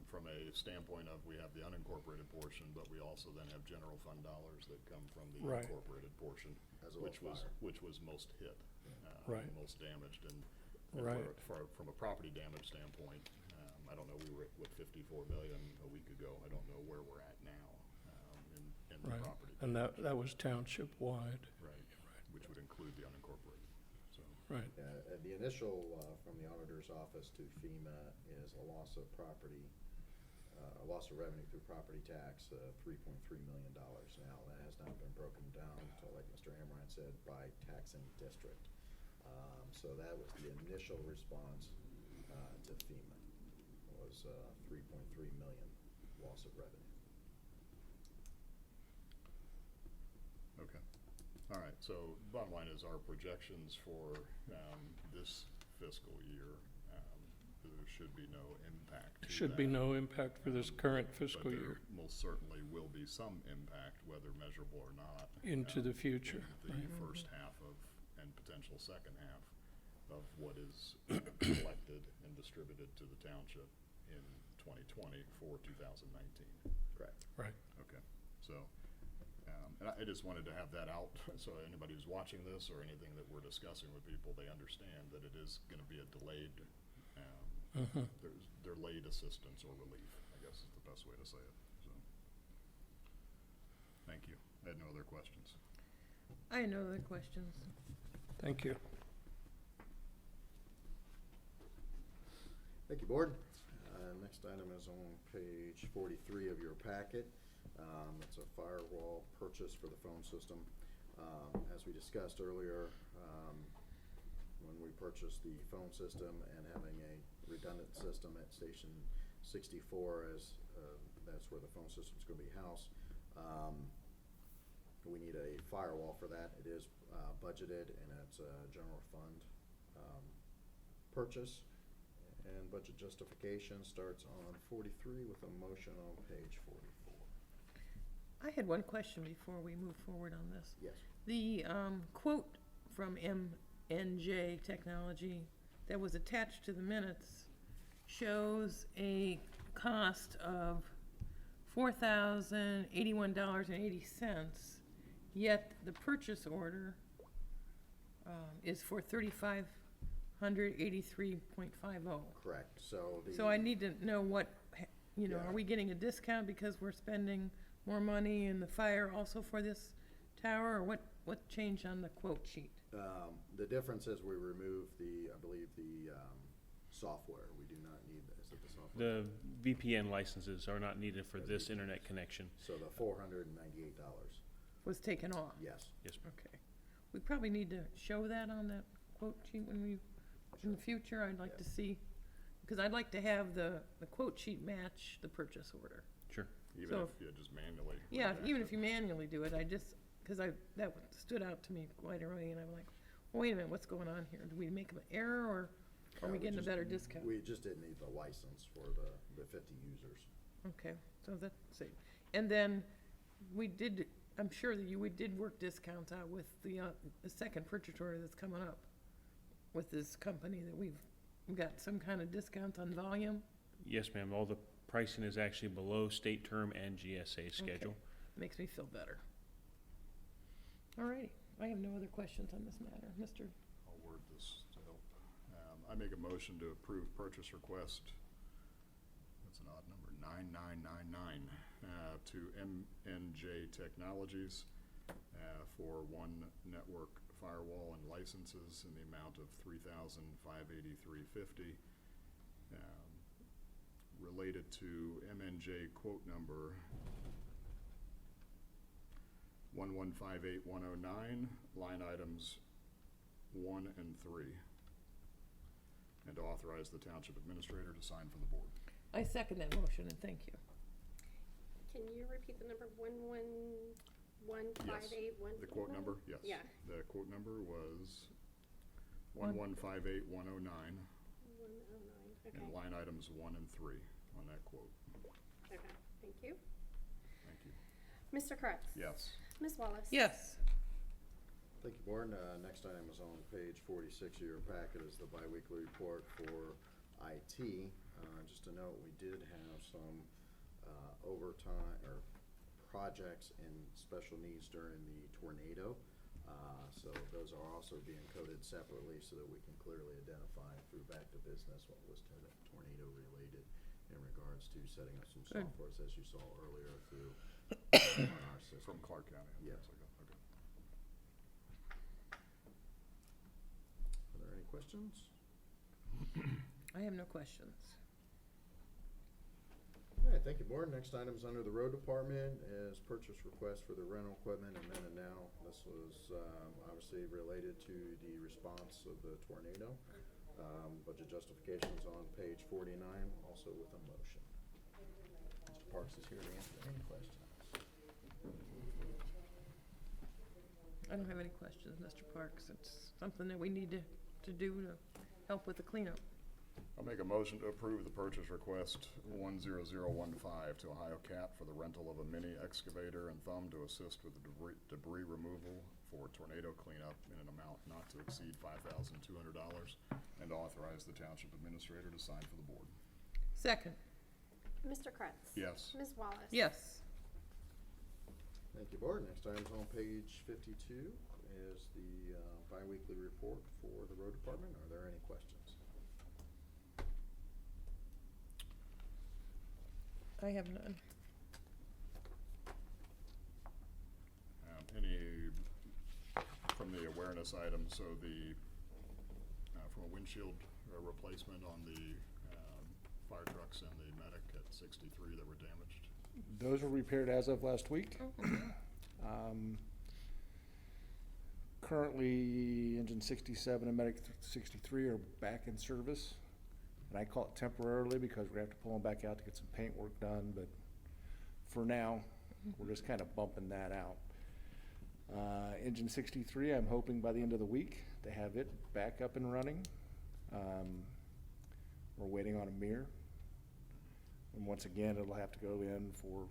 [SPEAKER 2] from a standpoint of, we have the unincorporated portion, but we also then have general fund dollars that come from the
[SPEAKER 9] Right.
[SPEAKER 2] incorporated portion,
[SPEAKER 3] As well as
[SPEAKER 2] which was most hit,
[SPEAKER 9] Right.
[SPEAKER 2] most damaged, and
[SPEAKER 9] Right.
[SPEAKER 2] from a property damage standpoint, I don't know, we were at, what, 54 million a week ago. I don't know where we're at now, in the
[SPEAKER 9] Right.
[SPEAKER 2] property.
[SPEAKER 9] And
[SPEAKER 2] damage.
[SPEAKER 9] that was township-wide.
[SPEAKER 2] Right, which would include the unincorporated, so.
[SPEAKER 9] Right.
[SPEAKER 3] The initial, from the auditor's office to FEMA is a loss of property, a loss of revenue through property tax, $3.3 million. Now, that has not been broken down to, like Mr. Amrine said, by taxing district. So that was the initial response to FEMA, was 3.3 million loss of revenue.
[SPEAKER 2] Okay. All right, so bottom line is our projections for this fiscal year, there should be no impact to
[SPEAKER 9] Should be
[SPEAKER 2] that.
[SPEAKER 9] no impact for this current fiscal
[SPEAKER 2] But
[SPEAKER 9] year
[SPEAKER 2] there most certainly will be some impact, whether measurable or not.
[SPEAKER 9] into the future.
[SPEAKER 2] In the first half of, and potential second half of what is collected and distributed to the township in 2020 for 2019.
[SPEAKER 3] Correct.
[SPEAKER 9] Right.
[SPEAKER 2] Okay, so, and I just wanted to have that out, so anybody who's watching this or anything that we're discussing with people, they understand that it is gonna be a delayed, there's delayed assistance or relief, I guess is the best way to say it, so. Thank you. I had no other questions.
[SPEAKER 1] I had no other questions.
[SPEAKER 9] Thank you.
[SPEAKER 3] Thank you, Board. Next item is on page 43 of your packet. It's a firewall purchase for the phone system. As we discussed earlier, when we purchased the phone system and having a redundant system at Station 64, as that's where the phone system's going to be housed, we need a firewall for that. It is budgeted, and it's a general fund purchase. And budget justification starts on 43 with a motion on page 44.
[SPEAKER 1] I had one question before we move forward on this.
[SPEAKER 3] Yes.
[SPEAKER 1] The quote from MNJ Technology that was attached to the minutes shows a cost of $4,081.80, yet the purchase order is for $3,583.50.
[SPEAKER 3] Correct. So the.
[SPEAKER 1] So I need to know what,
[SPEAKER 3] Yeah.
[SPEAKER 1] are we getting a discount because we're spending more money in the fire also for this tower, or what changed on the quote sheet?
[SPEAKER 3] The difference is we removed I believe the software. We do not need, is it the software?
[SPEAKER 5] The VPN licenses are not needed for this internet connection.
[SPEAKER 3] So the $498.
[SPEAKER 1] Was taken off?
[SPEAKER 3] Yes.
[SPEAKER 5] Yes, ma'am.
[SPEAKER 1] Okay. We probably need to show that on that quote sheet when we, in the future, I'd like to see, because I'd like to have the quote sheet match the purchase order.
[SPEAKER 5] Sure.
[SPEAKER 2] Even
[SPEAKER 1] So-
[SPEAKER 2] if you just manually.
[SPEAKER 1] Yeah,
[SPEAKER 2] redact
[SPEAKER 1] even
[SPEAKER 2] it.
[SPEAKER 1] if you manually do it, because that stood out to me quite early, and I'm like, wait a minute, what's going on here? Do we make an error, or are we getting a better discount?
[SPEAKER 3] We just didn't need the license for the 50 users.
[SPEAKER 1] Okay, so that's it. And then I'm sure that we did work discounts out with the second purchase order that's coming up with this company, that we've got some kind of discount on volume.
[SPEAKER 5] Yes, ma'am. All the pricing is actually below state term and GSA schedule.
[SPEAKER 1] Makes me feel better. All righty, I have no other questions on this matter. Mr.
[SPEAKER 2] I'll word this to help. I make a motion to approve purchase request, that's an odd number, 9999, to MNJ Technologies for one network firewall and licenses in the amount of $3,583.50. Related to MNJ quote number 1158109, line items 1 and 3, and to authorize the township administrator to sign for the board.
[SPEAKER 1] I second that motion, and thank you.
[SPEAKER 4] Can you repeat the number 111581?
[SPEAKER 2] The quote number, yes.
[SPEAKER 4] Yeah.
[SPEAKER 2] The quote number was
[SPEAKER 1] One-
[SPEAKER 2] 1158-109,
[SPEAKER 4] 109, okay.
[SPEAKER 2] and line items 1 and 3 on that quote.
[SPEAKER 4] Okay, thank you.
[SPEAKER 2] Thank you.
[SPEAKER 4] Mr. Kretz?
[SPEAKER 2] Yes.
[SPEAKER 4] Ms. Wallace?
[SPEAKER 1] Yes.
[SPEAKER 3] Thank you, Board. Next item is on page 46 of your packet is the biweekly report for IT. Just to note, we did have some overtime or projects in special needs during the tornado. So those are also being coded separately so that we can clearly identify through back to business what was tornado related in regards to setting up some
[SPEAKER 1] Good.
[SPEAKER 3] software, as you saw earlier through on our system.
[SPEAKER 2] From Clark County.
[SPEAKER 3] Yeah.
[SPEAKER 2] Okay.
[SPEAKER 3] Are there any questions?
[SPEAKER 1] I have no questions.
[SPEAKER 3] All right, thank you, Board. Next item is under the road department is purchase request for the rental equipment and then and now. This was obviously related to the response of the tornado. Budget justifications on page 49, also with a motion. Mr. Parks is here to answer any questions.
[SPEAKER 1] I don't have any questions, Mr. Parks. It's something that we need to do to help with the cleanup.
[SPEAKER 2] I'll make a motion to approve the purchase request 10015 to Ohio Cat for the rental of a mini excavator and thumb to assist with the debris removal for tornado cleanup in an amount not to exceed $5,200, and to authorize the township administrator to sign for the board.
[SPEAKER 1] Second.
[SPEAKER 4] Mr. Kretz?
[SPEAKER 2] Yes.
[SPEAKER 4] Ms. Wallace?
[SPEAKER 1] Yes.
[SPEAKER 3] Thank you, Board. Next item is on page 52 is the biweekly report for the road department. Are there any questions?
[SPEAKER 1] I have none.
[SPEAKER 2] Any from the awareness item, so the, from a windshield replacement on the fire trucks and the medic at 63 that were damaged.
[SPEAKER 6] Those were repaired as of last week. Currently, engine 67 and medic 63 are back in service. And I call it temporarily because we're gonna have to pull them back out to get some paint work done, but for now, we're just kind of bumping that out. Engine 63, I'm hoping by the end of the week to have it back up and running. We're waiting on a mirror. And once again, it'll have to go in for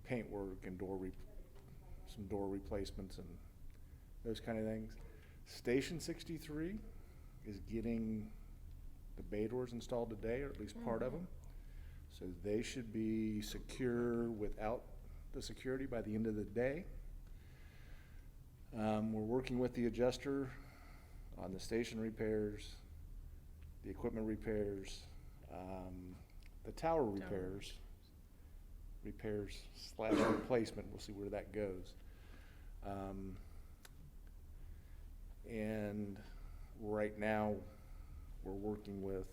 [SPEAKER 6] paint work and some door replacements and those kind of things. Station 63 is getting the bay doors installed today, or at least part of them. So they should be secure without the security by the end of the day. We're working with the adjuster on the station repairs, the equipment repairs, the tower repairs / replacement. We'll see where that goes. And right now, we're working with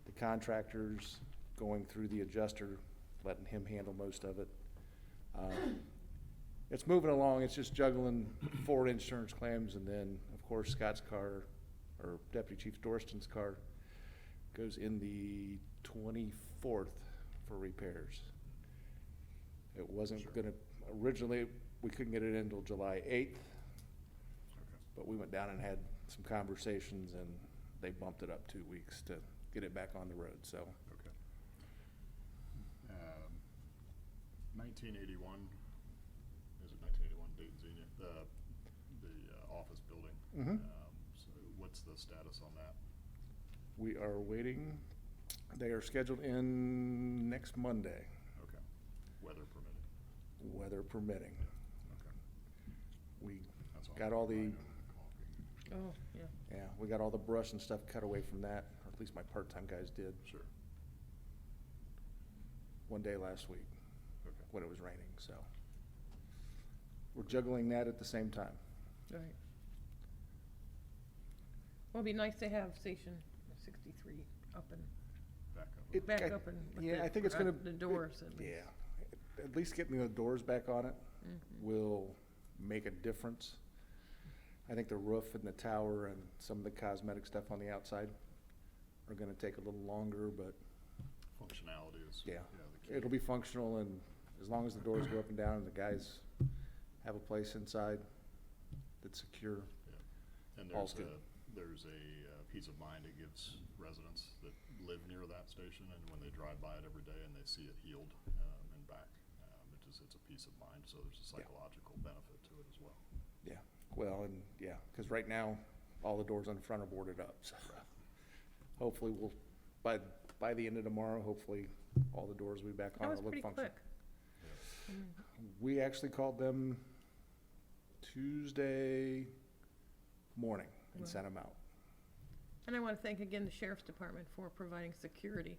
[SPEAKER 6] the contractors, going through the adjuster, letting him handle most of it. It's moving along. It's just juggling 4 insurance claims, and then, of course, Scott's car, or Deputy Chief Dorston's car, goes in the 24th for repairs. It wasn't gonna, originally, we couldn't get it in until July 8th, but we went down and had some conversations, and they bumped it up 2 weeks to get it back on the road, so.
[SPEAKER 2] Okay. 1981, is it 1981 Dayton Xenia, the office building? So what's the status on that?
[SPEAKER 6] We are waiting. They are scheduled in next Monday,
[SPEAKER 2] Okay. Weather permitting.
[SPEAKER 6] weather permitting.
[SPEAKER 2] Okay.
[SPEAKER 6] We
[SPEAKER 2] That's all.
[SPEAKER 6] got all the,
[SPEAKER 1] Oh, yeah.
[SPEAKER 6] yeah, we got all the brush and stuff cut away from that, or at least my part-time guys did,
[SPEAKER 2] Sure.
[SPEAKER 6] one day last week
[SPEAKER 2] Okay.
[SPEAKER 6] when it was raining, so. We're juggling that at the same time.
[SPEAKER 1] Right. Well, it'd be nice to have Station 63 up and,
[SPEAKER 2] Back up.
[SPEAKER 6] It-
[SPEAKER 1] back
[SPEAKER 6] I-
[SPEAKER 1] up and with
[SPEAKER 6] yeah,
[SPEAKER 1] the,
[SPEAKER 6] I think it's gonna-
[SPEAKER 1] the doors at least.
[SPEAKER 6] Yeah, at least getting the doors back on it will make a difference. I think the roof and the tower and some of the cosmetic stuff on the outside are gonna take a little longer, but
[SPEAKER 2] Functionality is,
[SPEAKER 6] Yeah.
[SPEAKER 2] the
[SPEAKER 6] It'll be functional, and as long as the doors go up and down and the guys have a place inside that's secure.
[SPEAKER 2] And
[SPEAKER 6] All's
[SPEAKER 2] there's a peace of mind it gives residents that live near that station, and when they drive by it every day and they see it healed and back, it's a peace of mind, so there's a psychological benefit to it as well.
[SPEAKER 6] Yeah, well, and yeah, because right now, all the doors on the front are boarded up, so hopefully we'll, by the end of tomorrow, hopefully all the doors will be back on
[SPEAKER 1] That was
[SPEAKER 6] and look
[SPEAKER 1] pretty
[SPEAKER 6] functional.
[SPEAKER 1] quick.
[SPEAKER 6] We actually called them Tuesday morning and
[SPEAKER 1] Wow.
[SPEAKER 6] sent them out.
[SPEAKER 1] And I want to thank again the Sheriff's Department for providing security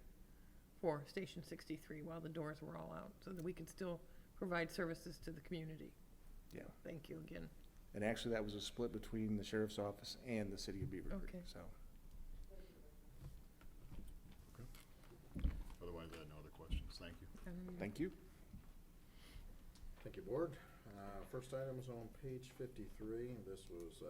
[SPEAKER 1] for Station 63 while the doors were all out, so that we could still provide services to the community.
[SPEAKER 6] Yeah.
[SPEAKER 1] Thank you again.
[SPEAKER 6] And actually, that was a split between the sheriff's office and the city of Beavercreek,
[SPEAKER 1] Okay.
[SPEAKER 6] so.
[SPEAKER 2] Otherwise, I had no other questions. Thank you.
[SPEAKER 6] Thank you.
[SPEAKER 3] Thank you, Board. First item is on page 53. This was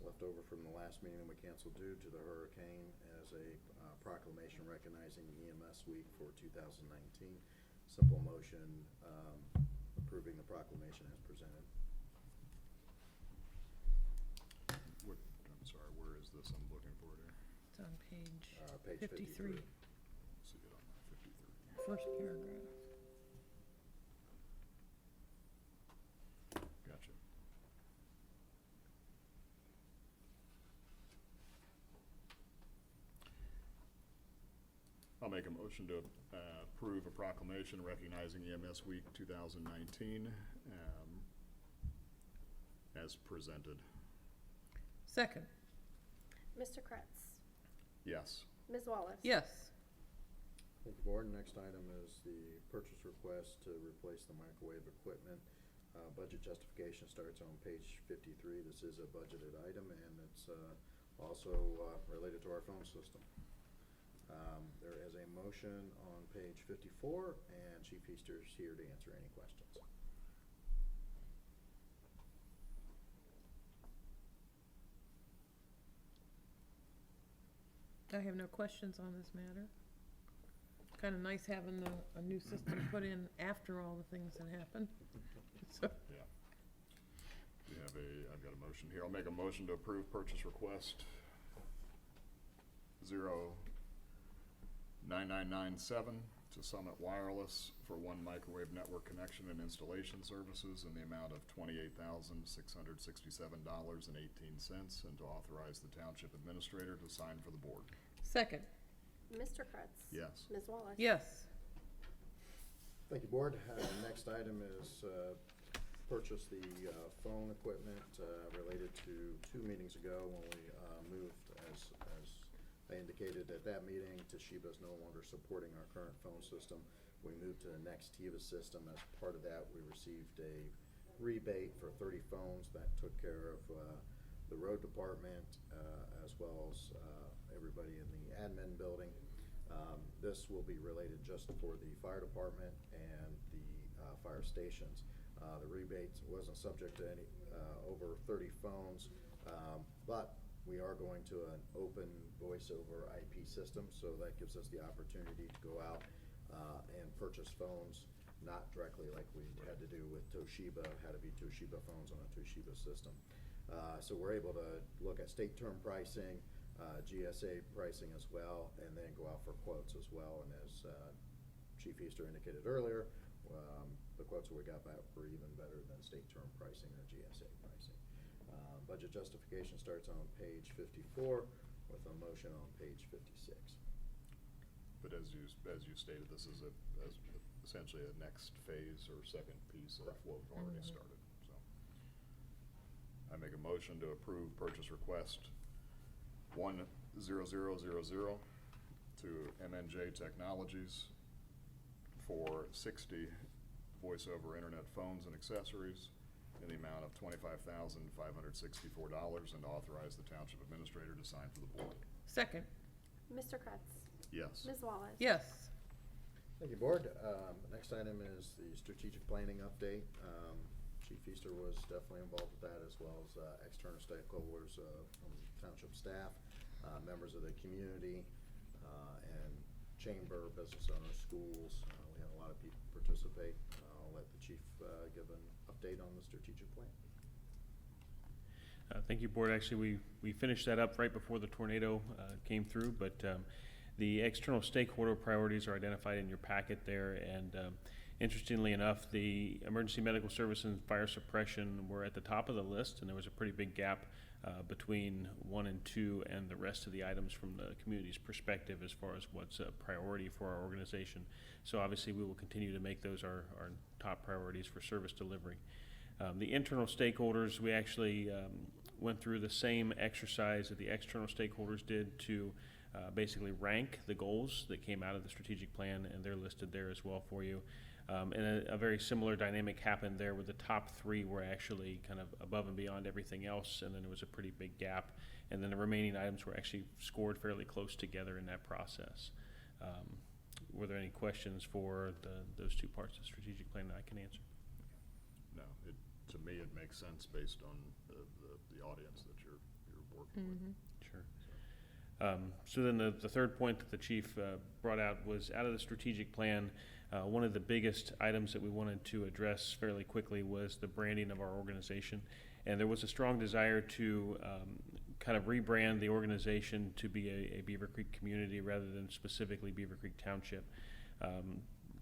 [SPEAKER 3] left over from the last meeting we canceled due to the hurricane as a proclamation recognizing EMS Week for 2019. Simple motion approving the proclamation as presented.
[SPEAKER 2] I'm sorry, where is this? I'm looking for it here.
[SPEAKER 1] It's on page
[SPEAKER 3] Page
[SPEAKER 1] 53,
[SPEAKER 2] See it on 53.
[SPEAKER 1] first paragraph.
[SPEAKER 2] Gotcha. I'll make a motion to approve a proclamation recognizing EMS Week 2019 as presented.
[SPEAKER 1] Second,
[SPEAKER 4] Mr. Kretz,
[SPEAKER 2] Yes.
[SPEAKER 4] Ms. Wallace.
[SPEAKER 1] yes.
[SPEAKER 3] Thank you, Board. Next item is the purchase request to replace the microwave equipment. Budget justification starts on page 53. This is a budgeted item, and it's also related to our phone system. There is a motion on page 54, and Chief Easter's here to answer any questions.
[SPEAKER 1] I have no questions on this matter. Kind of nice having a new system put in after all the things that happened. So,
[SPEAKER 2] Yeah. I've got a motion here. I'll make a motion to approve purchase request 09997 to Summit Wireless for one microwave network connection and installation services in the amount of $28,667.18, and to authorize the township administrator to sign for the board.
[SPEAKER 1] second,
[SPEAKER 4] Mr. Kretz.
[SPEAKER 2] Yes.
[SPEAKER 4] Ms. Wallace.
[SPEAKER 1] yes.
[SPEAKER 3] Thank you, Board. Next item is purchase the phone equipment related to 2 meetings ago when we moved, as I indicated at that meeting, Toshiba is no longer supporting our current phone system. We moved to the next Tiva system. As part of that, we received a rebate for 30 phones that took care of the road department as well as everybody in the admin building. This will be related just for the fire department and the fire stations. The rebate wasn't subject to any over 30 phones, but we are going to an open voice over IP system, so that gives us the opportunity to go out and purchase phones, not directly like we had to do with Toshiba, had to be Toshiba phones on a Toshiba system. So we're able to look at state term pricing, GSA pricing as well, and then go out for quotes as well. And as Chief Easter indicated earlier, the quotes that we got back were even better than state term pricing or GSA pricing. Budget justification starts on page 54 with a motion on page 56.
[SPEAKER 2] But as you stated, this is essentially a next phase or second piece of what we've already started. So I make a motion to approve purchase request 10000 to MNJ Technologies for 60 voice over internet phones and accessories in the amount of $25,564, and to authorize the township administrator to sign for the board.
[SPEAKER 1] Second,
[SPEAKER 4] Mr. Kretz.
[SPEAKER 2] Yes.
[SPEAKER 4] Ms. Wallace.
[SPEAKER 1] yes.
[SPEAKER 3] Thank you, Board. Next item is the strategic planning update. Chief Easter was definitely involved with that, as well as external stakeholders from township staff, members of the community, and chamber, business owners, schools. We had a lot of people participate. I'll let the chief give an update on the strategic plan.
[SPEAKER 5] Thank you, Board. Actually, we finished that up right before the tornado came through, but the external stakeholder priorities are identified in your packet there, and interestingly enough, the emergency medical service and fire suppression were at the top of the list, and there was a pretty big gap between 1 and 2 and the rest of the items from the community's perspective as far as what's a priority for our organization. So obviously, we will continue to make those our top priorities for service delivery. The internal stakeholders, we actually went through the same exercise that the external stakeholders did to basically rank the goals that came out of the strategic plan, and they're listed there as well for you. And a very similar dynamic happened there where the top 3 were actually kind of above and beyond everything else, and then there was a pretty big gap, and then the remaining items were actually scored fairly close together in that process. Were there any questions for those 2 parts of the strategic plan that I can answer?
[SPEAKER 2] No, to me, it makes sense based on the audience that you're working with.
[SPEAKER 5] Sure. So then the third point that the chief brought out was out of the strategic plan, one of the biggest items that we wanted to address fairly quickly was the branding of our organization. And there was a strong desire to kind of rebrand the organization to be a Beavercreek community rather than specifically Beavercreek Township.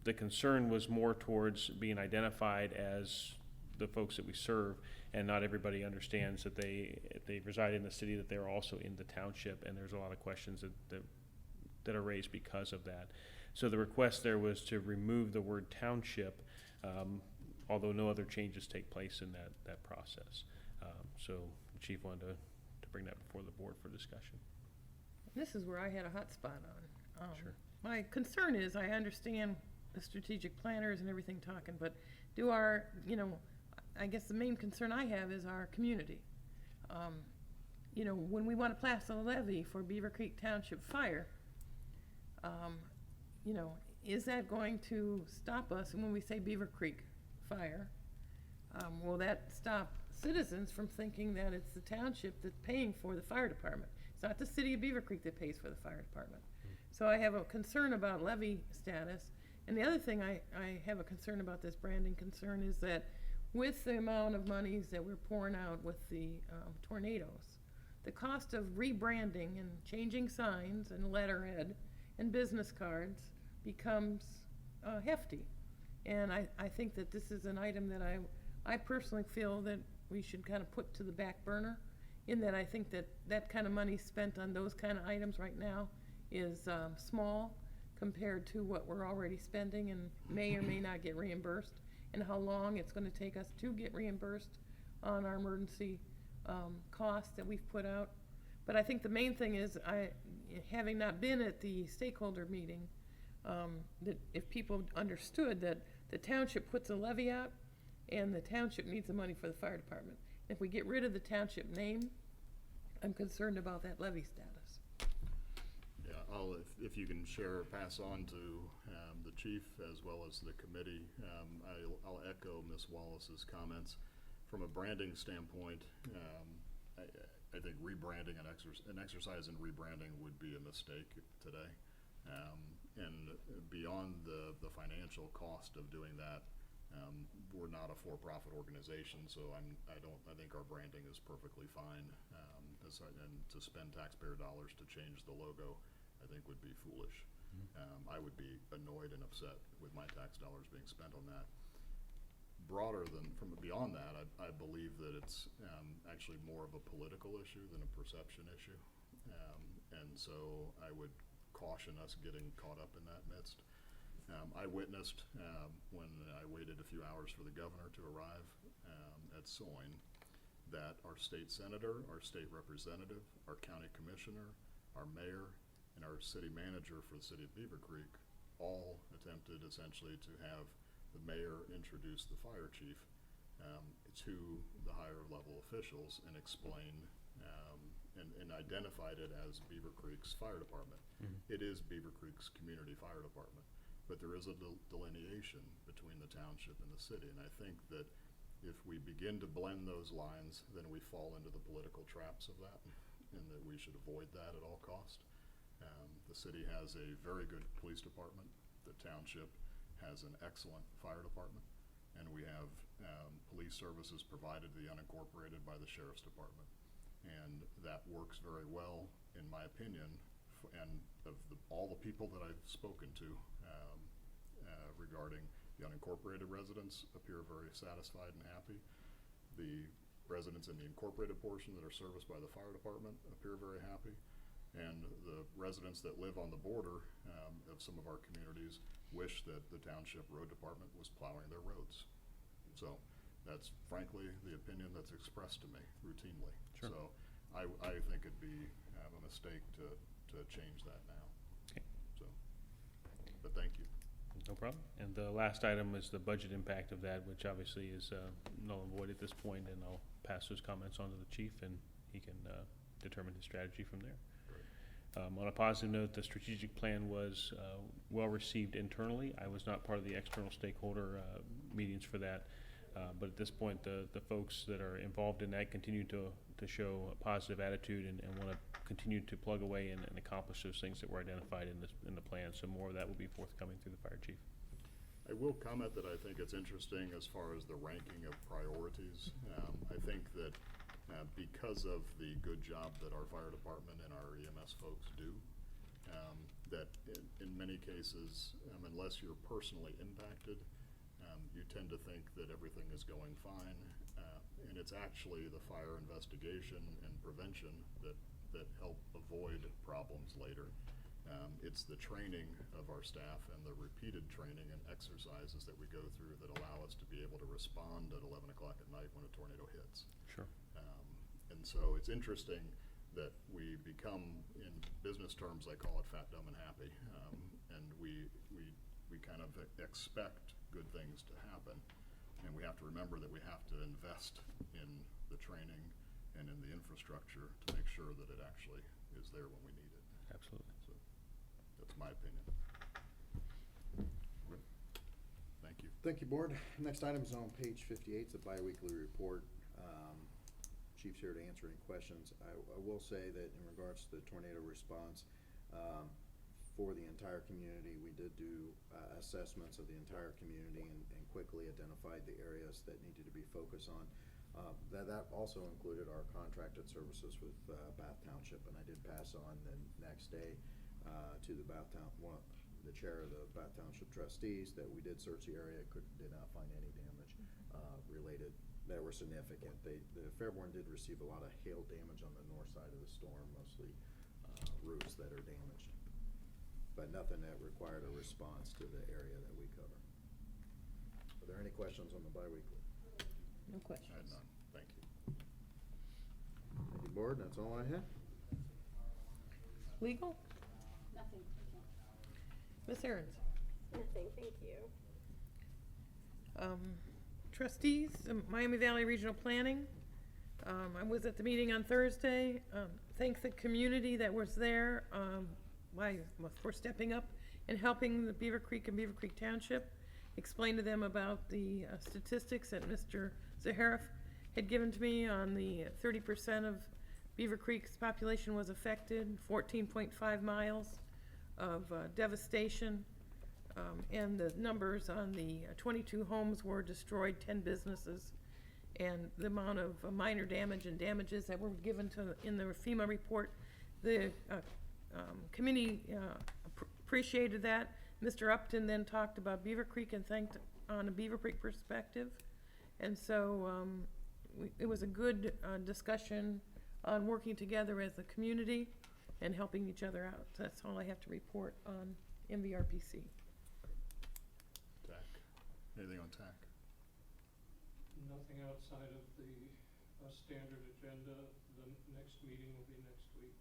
[SPEAKER 5] The concern was more towards being identified as the folks that we serve, and not everybody understands that if they reside in the city, that they're also in the township, and there's a lot of questions that are raised because of that. So the request there was to remove the word township, although no other changes take place in that process. So the chief wanted to bring that before the board for discussion.
[SPEAKER 1] This is where I had a hot spot on.
[SPEAKER 5] Sure.
[SPEAKER 1] My concern is, I understand the strategic planners and everything talking, but do our, I guess the main concern I have is our community. When we want to pass a levy for Beavercreek Township Fire, is that going to stop us? And when we say Beavercreek Fire, will that stop citizens from thinking that it's the township that's paying for the fire department? It's not the city of Beavercreek that pays for the fire department. So I have a concern about levy status. And the other thing I have a concern about this branding concern is that with the amount of monies that we're pouring out with the tornadoes, the cost of rebranding and changing signs and letterhead and business cards becomes hefty. And I think that this is an item that I personally feel that we should kind of put to the back burner, in that I think that kind of money spent on those kind of items right now is small compared to what we're already spending and may or may not get reimbursed, and how long it's going to take us to get reimbursed on our emergency costs that we've put out. But I think the main thing is, having not been at the stakeholder meeting, that if people understood that the township puts a levy out and the township needs the money for the fire department. If we get rid of the township name, I'm concerned about that levy status.
[SPEAKER 2] Yeah, if you can pass on to the chief as well as the committee, I'll echo Ms. Wallace's comments. From a branding standpoint, I think rebranding an exercise in rebranding would be a mistake today. And beyond the financial cost of doing that, we're not a for-profit organization, so I think our branding is perfectly fine. And to spend taxpayer dollars to change the logo, I think would be foolish. I would be annoyed and upset with my tax dollars being spent on that. Beyond that, I believe that it's actually more of a political issue than a perception issue. And so I would caution us getting caught up in that midst. I witnessed when I waited a few hours for the governor to arrive at Soin, that our state senator, our state representative, our county commissioner, our mayor, and our city manager for the city of Beavercreek all attempted essentially to have the mayor introduce the fire chief to the higher level officials and explain and identified it as Beavercreek's fire department. It is Beavercreek's community fire department, but there is a delineation between the township and the city, and I think that if we begin to blend those lines, then we fall into the political traps of that, and that we should avoid that at all cost. The city has a very good police department. The township has an excellent fire department, and we have police services provided to the unincorporated by the sheriff's department. And that works very well, in my opinion, and of all the people that I've spoken to regarding the unincorporated residents appear very satisfied and happy. The residents in the incorporated portion that are serviced by the fire department appear very happy. And the residents that live on the border of some of our communities wish that the township road department was plowing their roads. So that's frankly the opinion that's expressed to me routinely.
[SPEAKER 5] Sure.
[SPEAKER 2] So I think it'd be a mistake to change that now.
[SPEAKER 5] Okay.
[SPEAKER 2] So, but thank you.
[SPEAKER 5] No problem. And the last item is the budget impact of that, which obviously is null and void at this point, and I'll pass those comments on to the chief, and he can determine his strategy from there. On a positive note, the strategic plan was well received internally. I was not part of the external stakeholder meetings for that, but at this point, the folks that are involved in that continue to show a positive attitude and want to continue to plug away and accomplish those things that were identified in the plan. So more of that will be forthcoming through the fire chief.
[SPEAKER 2] I will comment that I think it's interesting as far as the ranking of priorities. I think that because of the good job that our fire department and our EMS folks do, that in many cases, unless you're personally impacted, you tend to think that everything is going fine. And it's actually the fire investigation and prevention that help avoid problems later. It's the training of our staff and the repeated training and exercises that we go through that allow us to be able to respond at 11 o'clock at night when a tornado hits.
[SPEAKER 5] Sure.
[SPEAKER 2] And so it's interesting that we become, in business terms, I call it fat, dumb, and happy. And we kind of expect good things to happen. And we have to remember that we have to invest in the training and in the infrastructure to make sure that it actually is there when we need it.
[SPEAKER 5] Absolutely.
[SPEAKER 2] So that's my opinion. Good. Thank you.
[SPEAKER 3] Thank you, Board. Next item is on page 58, it's a biweekly report. Chief's here to answer any questions. I will say that in regards to the tornado response, for the entire community, we did do assessments of the entire community and quickly identified the areas that needed to be focused on. That also included our contracted services with Bath Township, and I did pass on the next day to the the chair of the Bath Township Trustees that we did search the area, did not find any damage related that were significant. The Fairborn did receive a lot of hail damage on the north side of the storm, mostly roofs that are damaged, but nothing that required a response to the area that we cover. Are there any questions on the biweekly?
[SPEAKER 1] No
[SPEAKER 2] I had
[SPEAKER 1] questions.
[SPEAKER 2] none. Thank you.
[SPEAKER 3] Thank you, Board. That's all I have.
[SPEAKER 1] Legal?
[SPEAKER 4] Nothing.
[SPEAKER 1] Ms. Aaron's.
[SPEAKER 4] Nothing, thank you.
[SPEAKER 1] Trustees, Miami Valley Regional Planning. I was at the meeting on Thursday. Thank the community that was there for stepping up and helping the Beavercreek and Beavercreek Township. Explain to them about the statistics that Mr. Zaharoff had given to me on the 30% of Beavercreek's population was affected, 14.5 miles of devastation. And the numbers on the 22 homes were destroyed, 10 businesses, and the amount of minor damage and damages that were given in the FEMA report. The committee appreciated that. Mr. Upton then talked about Beavercreek and thanked on a Beavercreek perspective. And so it was a good discussion on working together as a community and helping each other out. So that's all I have to report on MVRPC.
[SPEAKER 2] TAC. Anything on TAC?
[SPEAKER 9] Nothing outside of the standard agenda. The next meeting will be next week.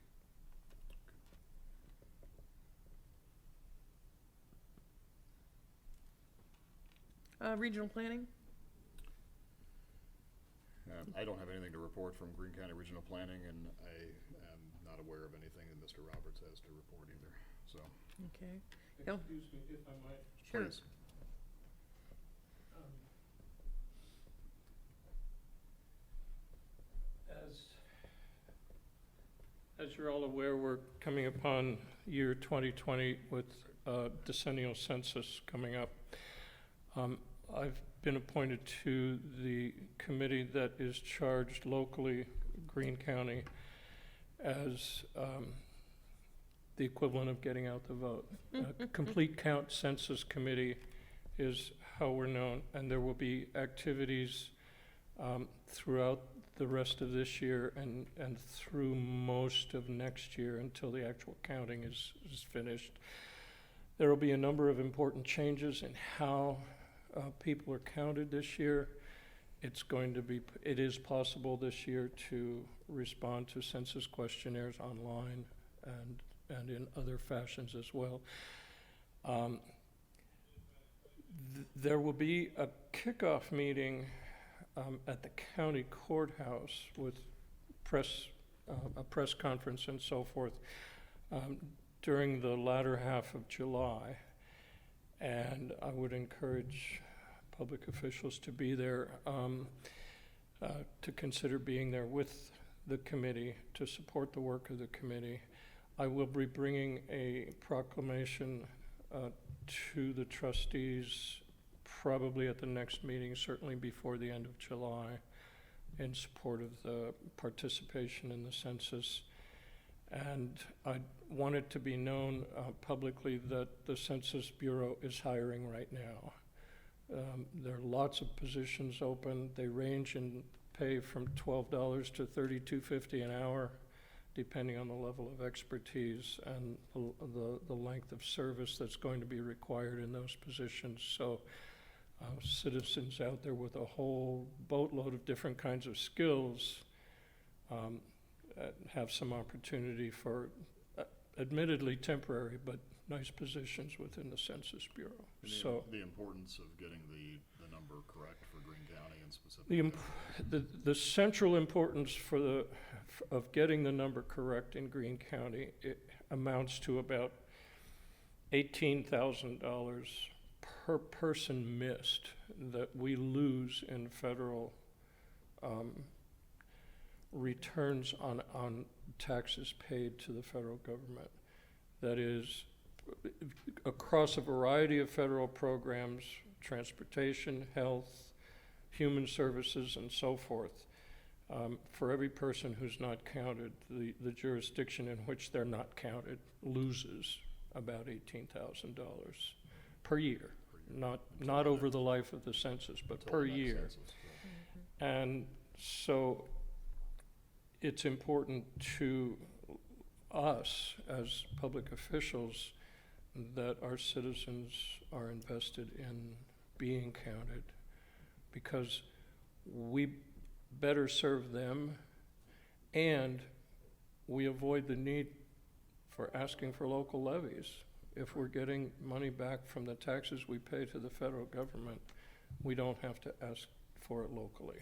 [SPEAKER 1] Regional planning?
[SPEAKER 2] I don't have anything to report from Greene County Regional Planning, and I am not aware of anything that Mr. Roberts has to report either, so.
[SPEAKER 1] Okay. Yep.
[SPEAKER 9] Excuse me, if I might.
[SPEAKER 1] Sure.
[SPEAKER 2] Please.
[SPEAKER 9] As you're all aware, we're coming upon year 2020 with decennial census coming up. I've been appointed to the committee that is charged locally, Greene County, as the equivalent of getting out the vote. Complete Count Census Committee is how we're known, and there will be activities throughout the rest of this year and through most of next year until the actual counting is finished. There will be a number of important changes in how people are counted this year. It is possible this year to respond to census questionnaires online and in other fashions as well. There will be a kickoff meeting at the county courthouse with a press conference and so forth during the latter half of July. And I would encourage public officials to be there, to consider being there with the committee, to support the work of the committee. I will be bringing a proclamation to the trustees probably at the next meeting, certainly before the end of July, in support of the participation in the census. And I want it to be known publicly that the Census Bureau is hiring right now. There are lots of positions open. They range in pay from $12 to $32.50 an hour, depending on the level of expertise and the length of service that's going to be required in those positions. So citizens out there with a whole boatload of different kinds of skills have some opportunity for admittedly temporary but nice positions within the Census Bureau.
[SPEAKER 2] And
[SPEAKER 9] So
[SPEAKER 2] the importance of getting the number correct for Greene County and specifically.
[SPEAKER 9] the central importance of getting the number correct in Greene County, it amounts to about $18,000 per person missed that we lose in federal returns on taxes paid to the federal government. That is, across a variety of federal programs, transportation, health, human services, and so forth. For every person who's not counted, the jurisdiction in which they're not counted loses about $18,000 per year. Not over the life of the census, but per year. And so it's important to us as public officials that our citizens are invested in being counted, because we better serve them and we avoid the need for asking for local levies. If we're getting money back from the taxes we pay to the federal government, we don't have to ask for it locally.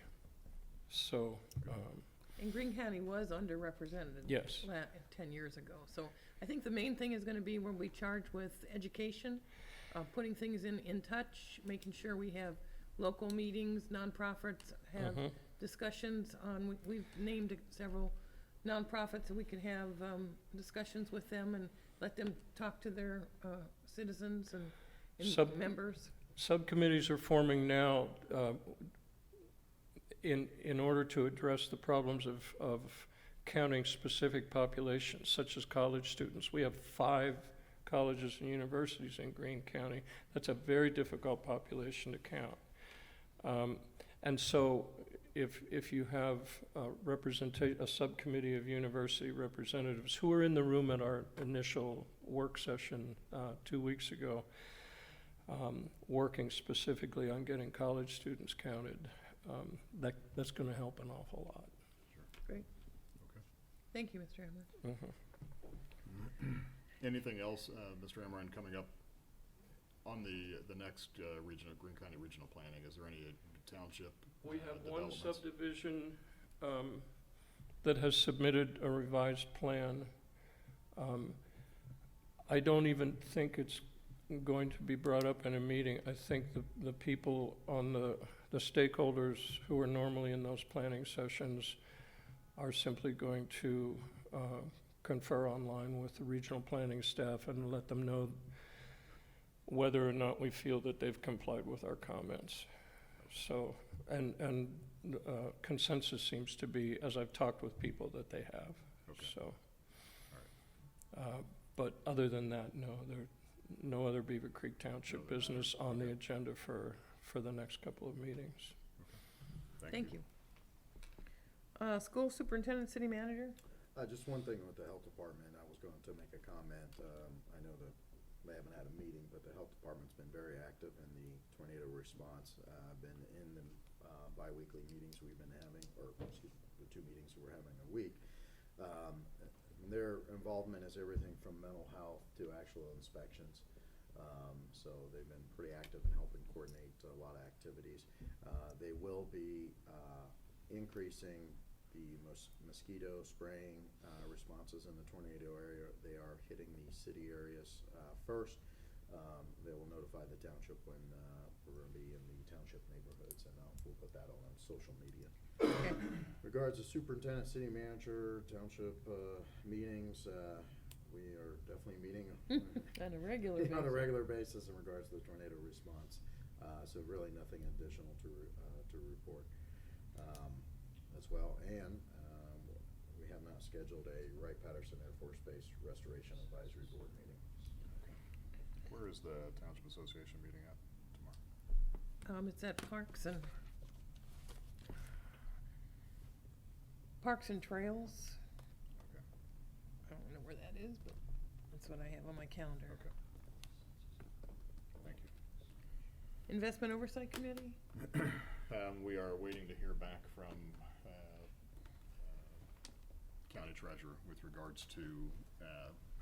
[SPEAKER 9] So,
[SPEAKER 1] And Greene County was underrepresented.
[SPEAKER 9] Yes.
[SPEAKER 1] 10 years ago. So I think the main thing is gonna be when we charge with education, putting things in touch, making sure we have local meetings, nonprofits have discussions on, we've named several nonprofits that we could have discussions with them and let them talk to their citizens and members.
[SPEAKER 9] Subcommittees are forming now in order to address the problems of counting specific populations, such as college students. We have 5 colleges and universities in Greene County. That's a very difficult population to count. And so if you have a subcommittee of university representatives who were in the room at our initial work session 2 weeks ago, working specifically on getting college students counted, that's going to help an awful lot.
[SPEAKER 1] Great.
[SPEAKER 2] Okay.
[SPEAKER 1] Thank you, Mr. Hamlin.
[SPEAKER 2] Anything else, Mr. Amrine, coming up on the next Greene County Regional Planning? Is there any township
[SPEAKER 9] We have one
[SPEAKER 2] developments?
[SPEAKER 9] subdivision that has submitted a revised plan. I don't even think it's going to be brought up in a meeting. I think the people on the stakeholders who are normally in those planning sessions are simply going to confer online with the regional planning staff and let them know whether or not we feel that they've complied with our comments. So, and consensus seems to be, as I've talked with people, that they have.
[SPEAKER 2] Okay.
[SPEAKER 9] So, but other than that, no, no other Beavercreek Township business on the agenda for the next couple of meetings.
[SPEAKER 1] Thank you. School superintendent, city manager?
[SPEAKER 3] Just one thing with the health department, I was going to make a comment. I know that they haven't had a meeting, but the health department's been very active in the tornado response. I've been in the bi-weekly meetings we've been having, or excuse me, the 2 meetings we're having a week. Their involvement is everything from mental health to actual inspections. So they've been pretty active in helping coordinate a lot of activities. They will be increasing the mosquito spraying responses in the tornado area. They are hitting the city areas first. They will notify the township when we're going to be in the township neighborhoods, and we'll put that on social media.
[SPEAKER 1] Okay.
[SPEAKER 3] Regards to superintendent, city manager, township meetings, we are definitely meeting
[SPEAKER 1] On a regular basis.
[SPEAKER 3] on a regular basis in regards to the tornado response. So really nothing additional to report as well. And we have not scheduled a Wright-Patterson Air Force Base Restoration Advisory Board meeting.
[SPEAKER 2] Where is the Township Association meeting at tomorrow?
[SPEAKER 1] It's at Parks and Trails.
[SPEAKER 2] Okay.
[SPEAKER 1] I don't know where that is, but that's what I have on my calendar.
[SPEAKER 2] Okay. Thank you.
[SPEAKER 1] Investment Oversight Committee?
[SPEAKER 2] We are waiting to hear back from County Treasurer with regards to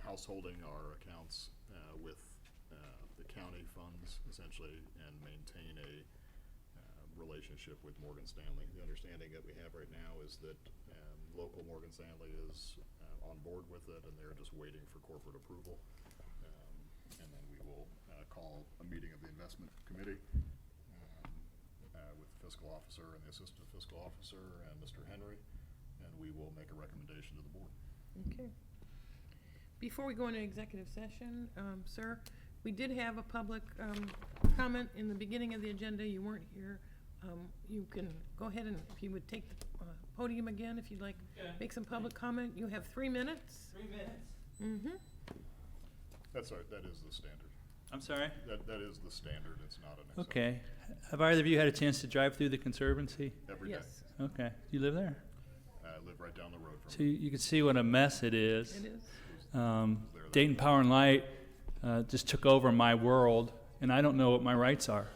[SPEAKER 2] householding our accounts with the county funds, essentially, and maintain a relationship with Morgan Stanley. The understanding that we have right now is that local Morgan Stanley is on board with it, and they're just waiting for corporate approval. And then we will call a meeting of the investment committee with the fiscal officer and the assistant fiscal officer and Mr. Henry, and we will make a recommendation to the board.
[SPEAKER 1] Okay. Before we go into executive session, sir, we did have a public comment in the beginning of the agenda. You weren't here. You can go ahead and, if you would take the podium again, if you'd like, make some public comment. You have 3 minutes.
[SPEAKER 7] 3 minutes?
[SPEAKER 1] Mm-hmm.
[SPEAKER 2] That's all right, that is the standard.
[SPEAKER 8] I'm sorry?
[SPEAKER 2] That is the standard, it's not an exception.
[SPEAKER 8] Okay. Have either of you had a chance to drive through the Conservancy?
[SPEAKER 2] Every day.
[SPEAKER 1] Yes,
[SPEAKER 8] Okay. You live there?
[SPEAKER 2] I live right down the road from
[SPEAKER 8] So you can see what a mess it is.
[SPEAKER 1] it is.
[SPEAKER 8] Dayton Power and Light just took over my world, and I don't know what my rights are.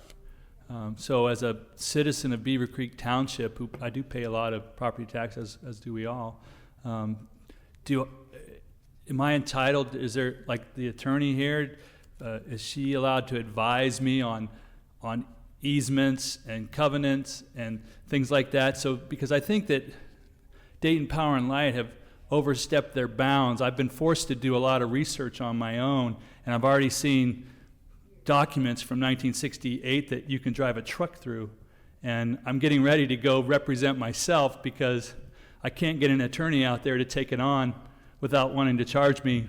[SPEAKER 8] So as a citizen of Beavercreek Township, who I do pay a lot of property tax, as do we all, am I entitled, is there, like the attorney here, is she allowed to advise me on easements and covenants and things like that? So, because I think that Dayton Power and Light have overstepped their bounds. I've been forced to do a lot of research on my own, and I've already seen documents from 1968 that you can drive a truck through. And I'm getting ready to go represent myself because I can't get an attorney out there to take it on without wanting to charge me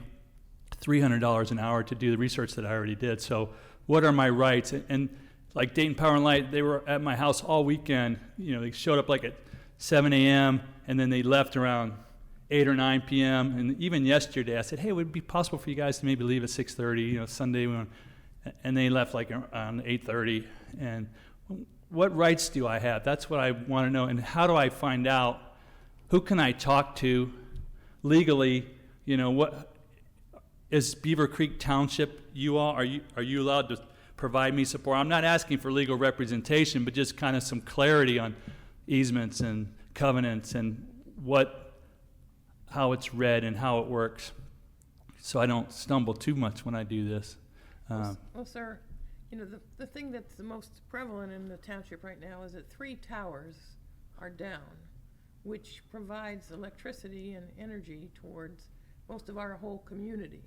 [SPEAKER 8] $300 an hour to do the research that I already did. So what are my rights? And like Dayton Power and Light, they were at my house all weekend. You know, they showed up like at 7 a.m. and then they left around 8 or 9 p.m. And even yesterday I said, hey, would it be possible for you guys to maybe leave at 6:30, you know, Sunday? And they left like around 8:30. And what rights do I have? That's what I want to know. And how do I find out? Who can I talk to legally? You know, what is Beavercreek Township? You all, are you allowed to provide me support? I'm not asking for legal representation, but just kind of some clarity on easements and covenants and how it's read and how it works, so I don't stumble too much when I do this.
[SPEAKER 1] Well, sir, you know, the thing that's the most prevalent in the township right now is that 3 towers are down, which provides electricity and energy towards most of our whole community.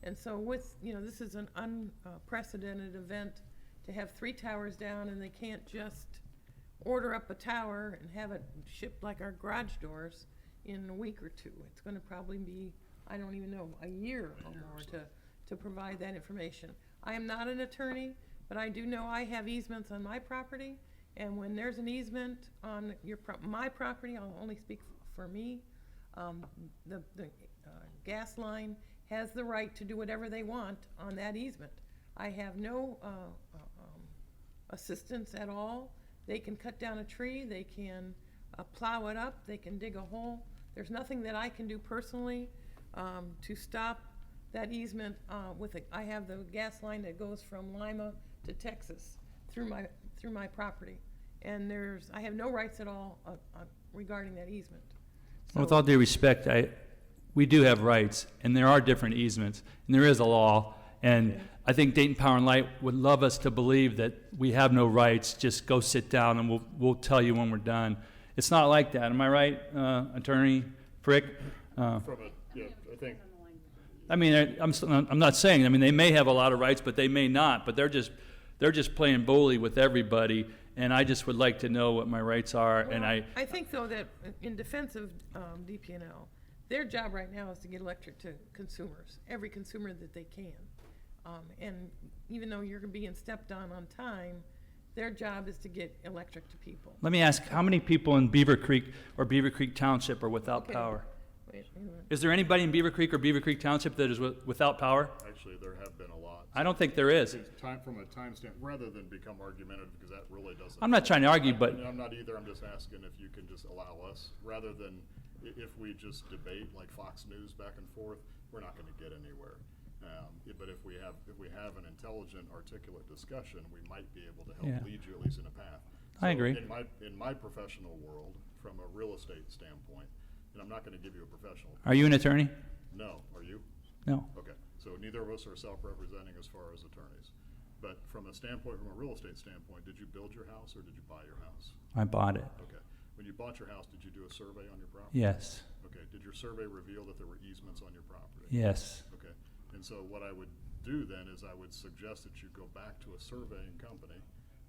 [SPEAKER 1] And so this is an unprecedented event to have 3 towers down, and they can't just order up a tower and have it shipped like our garage doors in a week or 2. It's going to probably be, I don't even know, a year or more to provide that information. I am not an attorney, but I do know I have easements on my property, and when there's an easement on my property, I'll only speak for me, the gas line has the right to do whatever they want on that easement. I have no assistance at all. They can cut down a tree, they can plow it up, they can dig a hole. There's nothing that I can do personally to stop that easement I have the gas line that goes from Lima to Texas through my property. And I have no rights at all regarding that easement.
[SPEAKER 8] With
[SPEAKER 1] So-
[SPEAKER 8] all due respect, we do have rights, and there are different easements, and there is a law, and
[SPEAKER 1] Okay.
[SPEAKER 8] I think Dayton Power and Light would love us to believe that we have no rights, just go sit down and we'll tell you when we're done. It's not like that, am I right, Attorney Frick?
[SPEAKER 2] I think,
[SPEAKER 8] I mean, I'm not saying, I mean, they may have a lot of rights, but they may not, but they're just playing bully with everybody, and I just would like to know what my rights are, and
[SPEAKER 1] Well, I think, though, that in defense of DP&L, their job right now is to get electric to consumers, every consumer that they can. And even though you're being stepped on time, their job is to get electric to people.
[SPEAKER 8] Let me ask, how many people in Beavercreek or Beavercreek Township are without
[SPEAKER 1] Okay.
[SPEAKER 8] power?
[SPEAKER 1] Wait a minute.
[SPEAKER 8] Is there anybody in Beavercreek or Beavercreek Township that is without power?
[SPEAKER 2] actually, there have been a lot.
[SPEAKER 8] I don't think there is.
[SPEAKER 2] From a time stand, rather than become argumentative, because that really doesn't.
[SPEAKER 8] I'm not trying to argue, but
[SPEAKER 2] I'm not either, I'm just asking if you can just allow us, rather than if we just debate like Fox News back and forth, we're not gonna get anywhere. But if we have an intelligent, articulate discussion, we might be able to
[SPEAKER 8] Yeah.
[SPEAKER 2] help lead you at least in a path.
[SPEAKER 8] I
[SPEAKER 2] So
[SPEAKER 8] agree.
[SPEAKER 2] In my professional world, from a real estate standpoint, and I'm not gonna give you a professional.
[SPEAKER 8] are you an attorney?
[SPEAKER 2] No, are you?
[SPEAKER 8] No.
[SPEAKER 2] Okay, so neither of us are self-representing as far as attorneys. But from a real estate standpoint, did you build your house or did you buy your house?
[SPEAKER 8] I bought it.
[SPEAKER 2] Okay, when you bought your house, did you do a survey on your property?
[SPEAKER 8] Yes.
[SPEAKER 2] Okay, did your survey reveal that there were easements on your property?
[SPEAKER 8] Yes.
[SPEAKER 2] Okay, and so what I would do then is I would suggest that you go back to a surveying company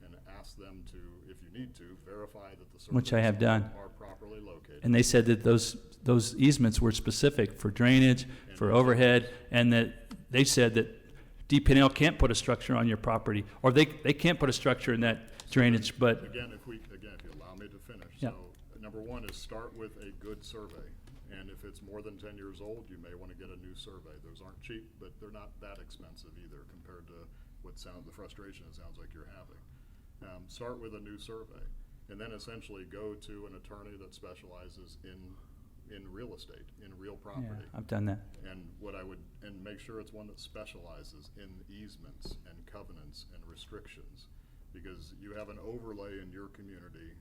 [SPEAKER 2] and ask them to, if you need to, verify that the
[SPEAKER 8] Which I have
[SPEAKER 2] surveys
[SPEAKER 8] done.
[SPEAKER 2] are properly located.
[SPEAKER 8] And they said that those easements were specific for drainage, for overhead, and that they said that DP&L can't put a structure on your property, or they can't put a structure in that drainage, but,
[SPEAKER 2] Again, if you allow me to finish.
[SPEAKER 8] Yeah.
[SPEAKER 2] So, number one is start with a good survey. And if it's more than 10 years old, you may want to get a new survey. Those aren't cheap, but they're not that expensive either compared to the frustration it sounds like you're having. Start with a new survey, and then essentially go to an attorney that specializes in real estate, in real
[SPEAKER 8] yeah,
[SPEAKER 2] property.
[SPEAKER 8] I've done that.
[SPEAKER 2] And and make sure it's one that specializes in easements and covenants and restrictions. Because you have an overlay in your community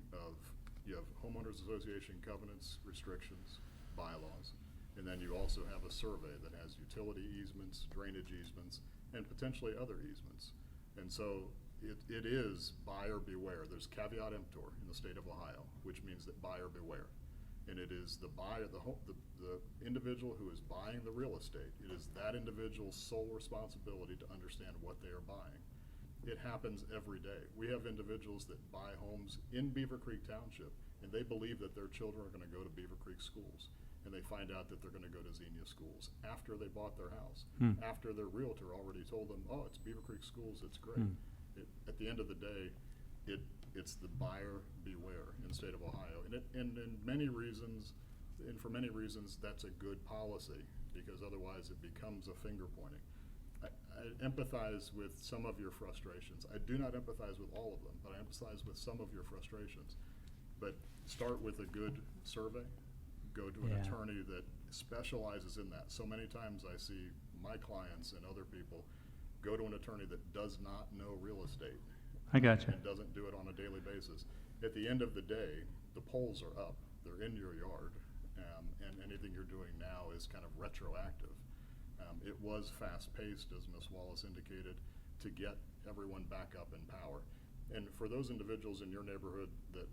[SPEAKER 2] you have homeowners association covenants, restrictions, bylaws, and then you also have a survey that has utility easements, drainage easements, and potentially other easements. And so it is buyer beware. There's caveat emptor in the state of Ohio, which means that buyer beware. And it is the buyer, the individual who is buying the real estate, it is that individual's sole responsibility to understand what they are buying. It happens every day. We have individuals that buy homes in Beavercreek Township, and they believe that their children are gonna go to Beavercreek schools. And they find out that they're gonna go to Xenia schools after they bought their house, after their realtor already told them, oh, it's Beavercreek schools, it's great. At the end of the day, it's the buyer beware in the state of Ohio. And for many reasons, that's a good policy, because otherwise it becomes a finger pointing. I empathize with some of your frustrations. I do not empathize with all of them, but I empathize with some of your frustrations. But start with a good survey, go to an
[SPEAKER 8] Yeah.
[SPEAKER 2] attorney that specializes in that. So many times I see my clients and other people go to an attorney that does not know real estate
[SPEAKER 8] I got you.
[SPEAKER 2] and doesn't do it on a daily basis. At the end of the day, the polls are up, they're in your yard, and anything you're doing now is kind of retroactive. It was fast-paced, as Ms. Wallace indicated, to get everyone back up in power. And for those individuals in your neighborhood that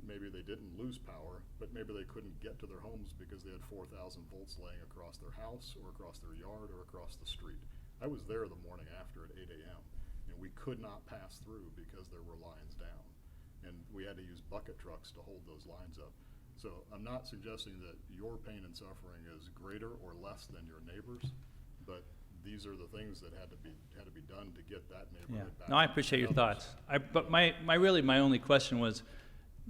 [SPEAKER 2] maybe they didn't lose power, but maybe they couldn't get to their homes because they had 4,000 volts laying across their house or across their yard or across the street. I was there the morning after at 8 a.m. and we could not pass through because there were lines down. And we had to use bucket trucks to hold those lines up. So I'm not suggesting that your pain and suffering is greater or less than your neighbors, but these are the things that had to be done to get that
[SPEAKER 8] Yeah.
[SPEAKER 2] neighborhood back.
[SPEAKER 8] No, I appreciate your
[SPEAKER 2] and others.
[SPEAKER 8] thoughts. But my only question was,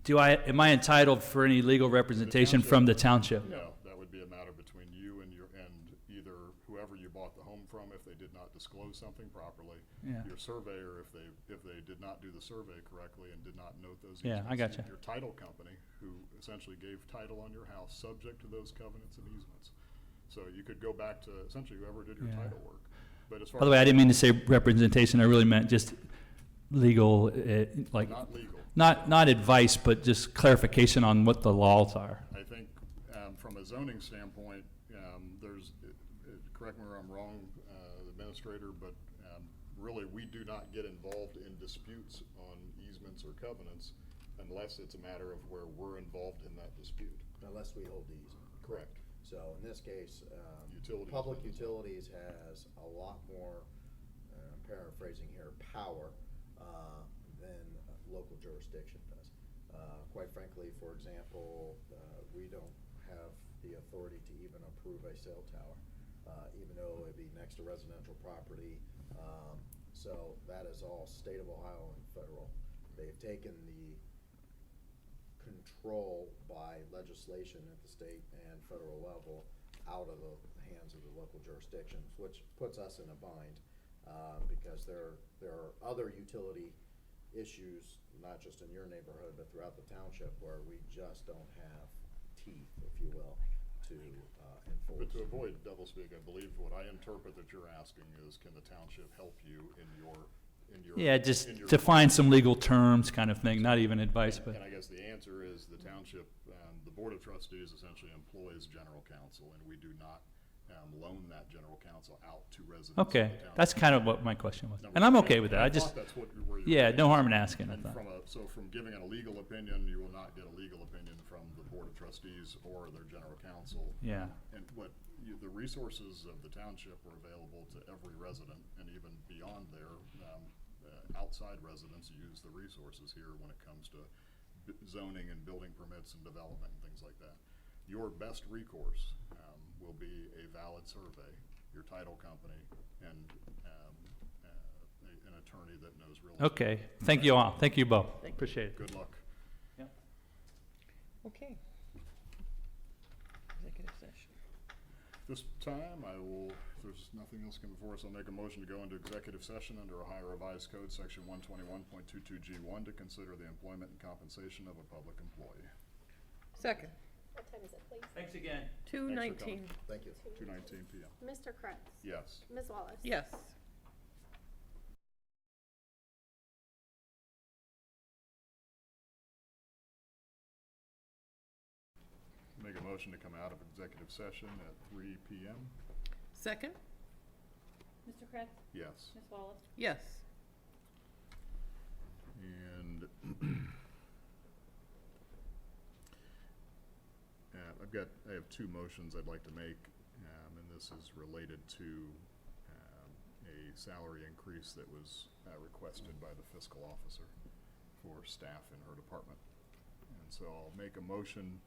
[SPEAKER 8] am I entitled for any legal representation from the township?
[SPEAKER 2] No, that would be a matter between you and either whoever you bought the home from, if they did not disclose something properly.
[SPEAKER 8] Yeah.
[SPEAKER 2] Your surveyor, if they did not do the survey correctly and did not note those
[SPEAKER 8] Yeah, I
[SPEAKER 2] easements.
[SPEAKER 8] gotcha.
[SPEAKER 2] Your title company, who essentially gave title on your house, subject to those covenants and easements. So you could go back to essentially whoever did your
[SPEAKER 8] Yeah.
[SPEAKER 2] title work. But as far
[SPEAKER 8] By the way, I didn't mean to say representation. I really meant just legal, like,
[SPEAKER 2] not legal.
[SPEAKER 8] not advice, but just clarification on what the laws are.
[SPEAKER 2] I think, from a zoning standpoint, correct me where I'm wrong, Administrator, but, really, we do not get involved in disputes on easements or covenants unless it's a matter of where we're involved in that dispute.
[SPEAKER 3] Unless we hold the easement.
[SPEAKER 2] Correct.
[SPEAKER 3] So in this case,
[SPEAKER 2] Utilities
[SPEAKER 3] Public
[SPEAKER 2] does.
[SPEAKER 3] Utilities has a lot more, I'm paraphrasing here, power than local jurisdiction does. Quite frankly, for example, we don't have the authority to even approve a cell tower, even though it'd be next to residential property. So that is all state of Ohio and federal. They've taken the control by legislation at the state and federal level out of the hands of the local jurisdictions, which puts us in a bind, because there are other utility issues, not just in your neighborhood, but throughout the township, where we just don't have teeth, if you will, to enforce.
[SPEAKER 2] But to avoid doublespeak, I believe what I interpret that you're asking is, can the township help you in your
[SPEAKER 8] Yeah, just
[SPEAKER 2] in your-
[SPEAKER 8] define some legal terms kind of thing, not even advice, but,
[SPEAKER 2] And I guess the answer is the township, the Board of Trustees essentially employs general counsel, and we do not loan that general counsel out to residents of the
[SPEAKER 8] okay.
[SPEAKER 2] township.
[SPEAKER 8] That's kind of what my question was.
[SPEAKER 2] No,
[SPEAKER 8] And I'm
[SPEAKER 2] but-
[SPEAKER 8] okay with that.
[SPEAKER 2] and
[SPEAKER 8] I just,
[SPEAKER 2] thought that's what where you were
[SPEAKER 8] yeah,
[SPEAKER 2] going.
[SPEAKER 8] no harm in asking, I
[SPEAKER 2] And
[SPEAKER 8] thought.
[SPEAKER 2] so from giving a legal opinion, you will not get a legal opinion from the Board of Trustees or their general counsel.
[SPEAKER 8] Yeah.
[SPEAKER 2] And the resources of the township are available to every resident, and even beyond there, outside residents use the resources here when it comes to zoning and building permits and development and things like that. Your best recourse will be a valid survey, your title company, and an attorney that knows real estate.
[SPEAKER 8] Okay, thank you all. Thank you both. Appreciate it.
[SPEAKER 2] Good luck.
[SPEAKER 1] Okay. Executive session.
[SPEAKER 2] This time, if there's nothing else coming before us, I'll make a motion to go into executive session under Ohio Revised Code, Section 121.22G1, to consider the employment and compensation of a public employee.
[SPEAKER 1] Second,
[SPEAKER 4] What time is it, please?
[SPEAKER 8] Thanks again.
[SPEAKER 1] 2:19.
[SPEAKER 3] Thank you.
[SPEAKER 2] 2:19 p.m.
[SPEAKER 4] Mr. Kratz?
[SPEAKER 2] Yes.
[SPEAKER 4] Ms. Wallace?
[SPEAKER 1] Yes.
[SPEAKER 2] Make a motion to come out of executive session at 3 p.m.
[SPEAKER 1] Second?
[SPEAKER 10] Mr. Kratz?
[SPEAKER 2] Yes.
[SPEAKER 10] Ms. Wallace?
[SPEAKER 1] Yes.
[SPEAKER 2] And I have two motions I'd like to make, and this is related to a salary increase that was requested by the fiscal officer for staff in her department. And so I'll make a motion.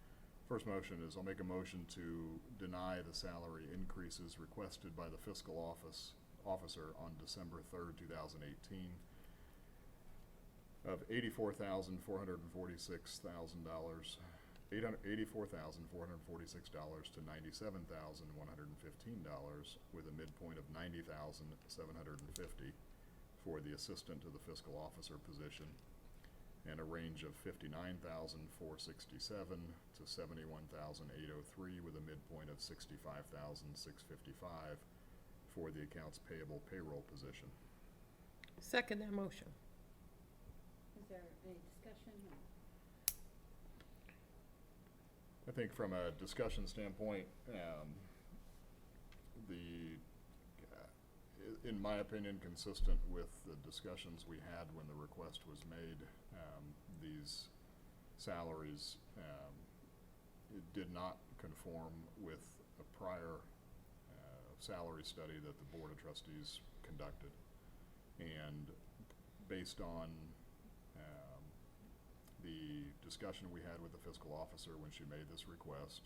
[SPEAKER 2] First motion is I'll make a motion to deny the salary increases requested by the fiscal officer on December 3rd, 2018 of $84,446 to $97,115 with a midpoint of $90,750 for the assistant to the fiscal officer position, and a range of $59,467 to $71,803 with a midpoint of $65,655 for the accounts payable payroll position.
[SPEAKER 1] Second that motion.
[SPEAKER 10] Is there any discussion?
[SPEAKER 2] I think from a discussion standpoint, in my opinion, consistent with the discussions we had when the request was made, these salaries it did not conform with a prior salary study that the Board of Trustees conducted. And based on the discussion we had with the fiscal officer when she made this request,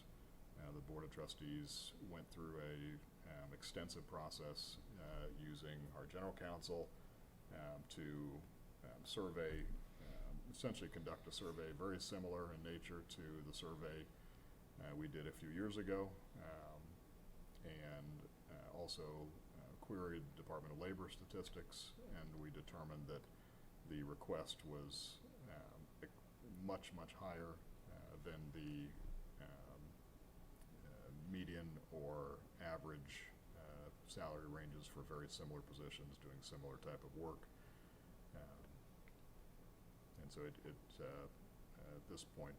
[SPEAKER 2] the Board of Trustees went through a extensive process using our general counsel to survey, essentially conduct a survey very similar in nature to the survey we did a few years ago, and also queried Department of Labor statistics, and we determined that the request was much, much higher than the median or average salary ranges for very similar positions doing similar type of work. And so at this point,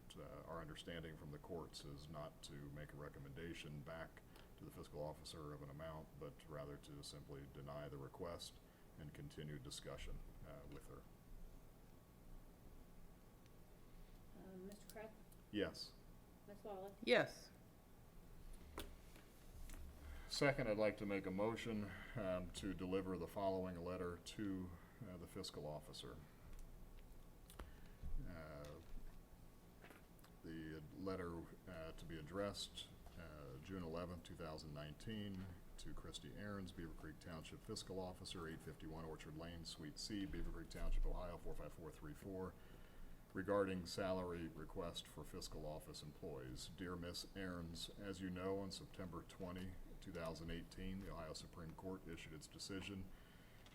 [SPEAKER 2] our understanding from the courts is not to make a recommendation back to the fiscal officer of an amount, but rather to simply deny the request and continue discussion with her.
[SPEAKER 10] Mr. Kraft?
[SPEAKER 2] Yes.
[SPEAKER 10] Ms. Wallace?
[SPEAKER 1] Yes.
[SPEAKER 2] Second, I'd like to make a motion to deliver the following letter to the fiscal officer. The letter to be addressed June 11th, 2019 to Christy Ahrens, Beavercreek Township Fiscal Officer, 851 Orchard Lane, Suite C, Beavercreek Township, Ohio, 45434, regarding salary request for fiscal office employees. Dear Miss Ahrens, as you know, on September 20, 2018, the Ohio Supreme Court issued its decision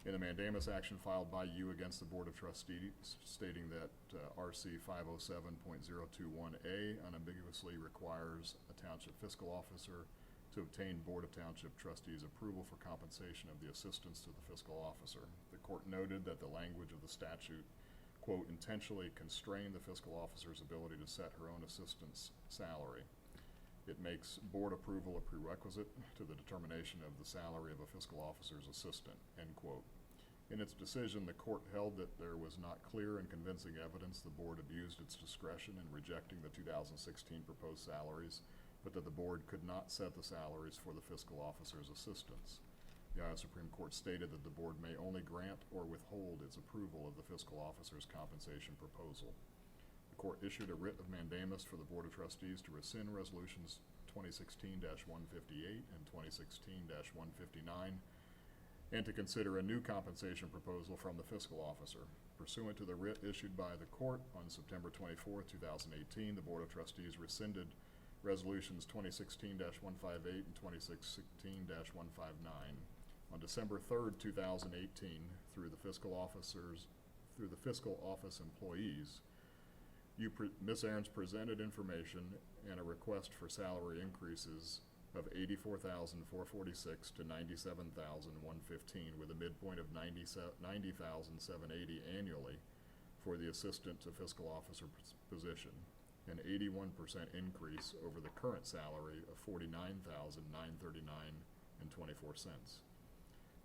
[SPEAKER 2] in a mandamus action filed by you against the Board of Trustees, stating that RC 507.021A unambiguously requires a township fiscal officer to obtain Board of Township Trustees approval for compensation of the assistants to the fiscal officer. The court noted that the language of the statute, quote, intentionally constrained the fiscal officer's ability to set her own assistant's salary. It makes board approval a prerequisite to the determination of the salary of a fiscal officer's assistant, end quote. In its decision, the court held that there was not clear and convincing evidence the board abused its discretion in rejecting the 2016 proposed salaries, but that the board could not set the salaries for the fiscal officer's assistants. The Ohio Supreme Court stated that the board may only grant or withhold its approval of the fiscal officer's compensation proposal. The court issued a writ of mandamus for the Board of Trustees to rescind resolutions 2016-158 and 2016-159 and to consider a new compensation proposal from the fiscal officer. Pursuant to the writ issued by the court on September 24, 2018, the Board of Trustees rescinded resolutions 2016-158 and 2016-159. On December 3, 2018, through the fiscal office employees, Ms. Ahrens presented information and a request for salary increases of $84,446 to $97,115, with a midpoint of $90,780 annually for the assistant to fiscal officer position, an 81% increase over the current salary of $49,939.24.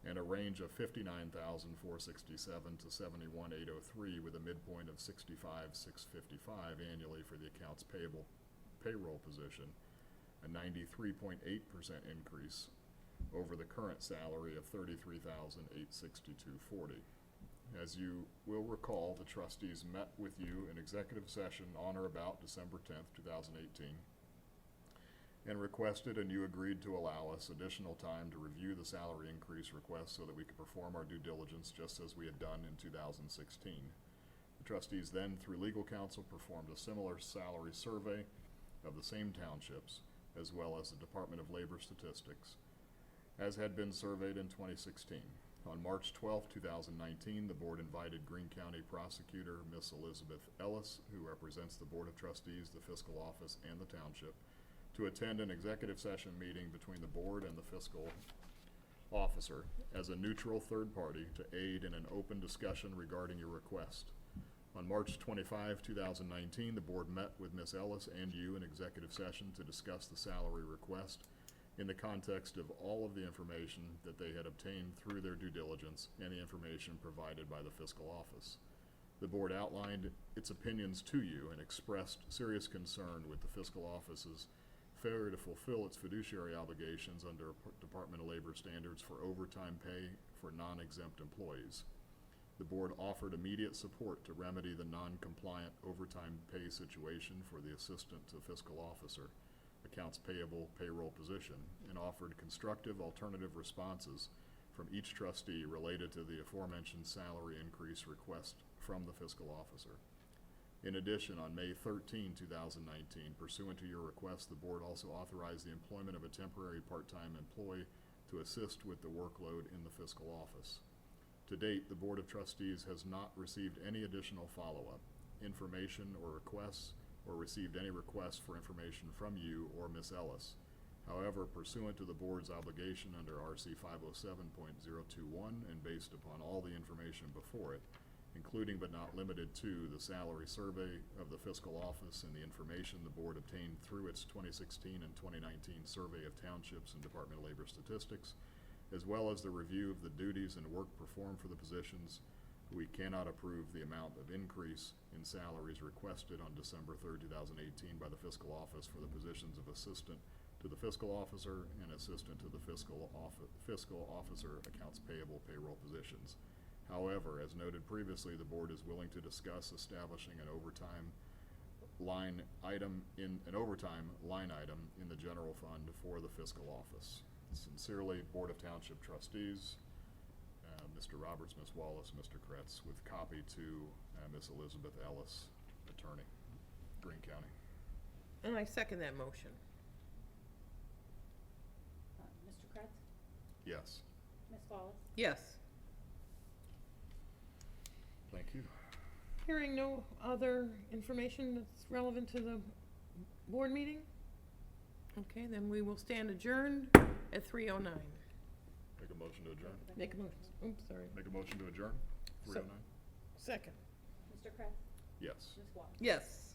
[SPEAKER 2] And a range of $59,467 to $71,803 with a midpoint of $65,655 annually for the accounts payroll position, a 93.8% increase over the current salary of $33,862.40. As you will recall, the trustees met with you in executive session on or about December 10th, 2018, and requested, and you agreed to allow us additional time to review the salary increase request so that we could perform our due diligence just as we had done in 2016. The trustees then, through legal counsel, performed a similar salary survey of the same townships, as well as the Department of Labor statistics, as had been surveyed in 2016. On March 12, 2019, the board invited Greene County Prosecutor Miss Elizabeth Ellis, who represents the Board of Trustees, the fiscal office, and the township, to attend an executive session meeting between the board and the fiscal officer as a neutral third party to aid in an open discussion regarding your request. On March 25, 2019, the board met with Ms. Ellis and you in executive session to discuss the salary request in the context of all of the information that they had obtained through their due diligence and the information provided by the fiscal office. The board outlined its opinions to you and expressed serious concern with the fiscal office's failure to fulfill its fiduciary obligations under Department of Labor standards for overtime pay for non-exempt employees. The board offered immediate support to remedy the non-compliant overtime pay situation for the assistant to fiscal officer, accounts payable payroll position and offered constructive alternative responses from each trustee related to the aforementioned salary increase request from the fiscal officer. In addition, on May 13, 2019, pursuant to your request, the board also authorized the employment of a temporary part-time employee to assist with the workload in the fiscal office. To date, the Board of Trustees has not received any additional follow-up, information, or requests, or received any requests for information from you or Ms. Ellis. However, pursuant to the board's obligation under RC 507.021 and based upon all the information before it, including but not limited to the salary survey of the fiscal office and the information the board obtained through its 2016 and 2019 survey of townships and Department of Labor Statistics, as well as the review of the duties and work performed for the positions, we cannot approve the amount of increase in salaries requested on December 3rd, 2018 by the fiscal office for the positions of assistant to the fiscal officer and assistant to the fiscal officer accounts payable payroll positions. However, as noted previously, the board is willing to discuss establishing an overtime line item in the general fund for the fiscal office. Sincerely, Board of Township Trustees, Mr. Roberts, Ms. Wallace, Mr. Kretz, with copy to Ms. Elizabeth Ellis, attorney, Greene County.
[SPEAKER 1] And I second that motion.
[SPEAKER 10] Mr. Kretz?
[SPEAKER 2] Yes.
[SPEAKER 10] Ms. Wallace?
[SPEAKER 1] Yes.
[SPEAKER 2] Thank you.
[SPEAKER 1] Hearing no other information that's relevant to the board meeting? Okay, then we will stand adjourned at 3:09.
[SPEAKER 2] Make a motion to adjourn.
[SPEAKER 1] Make a motion, oops, sorry.
[SPEAKER 2] Make a motion to adjourn, 3:09?
[SPEAKER 1] Second.
[SPEAKER 10] Mr. Kretz?
[SPEAKER 2] Yes.
[SPEAKER 10] Ms. Wallace?
[SPEAKER 1] Yes.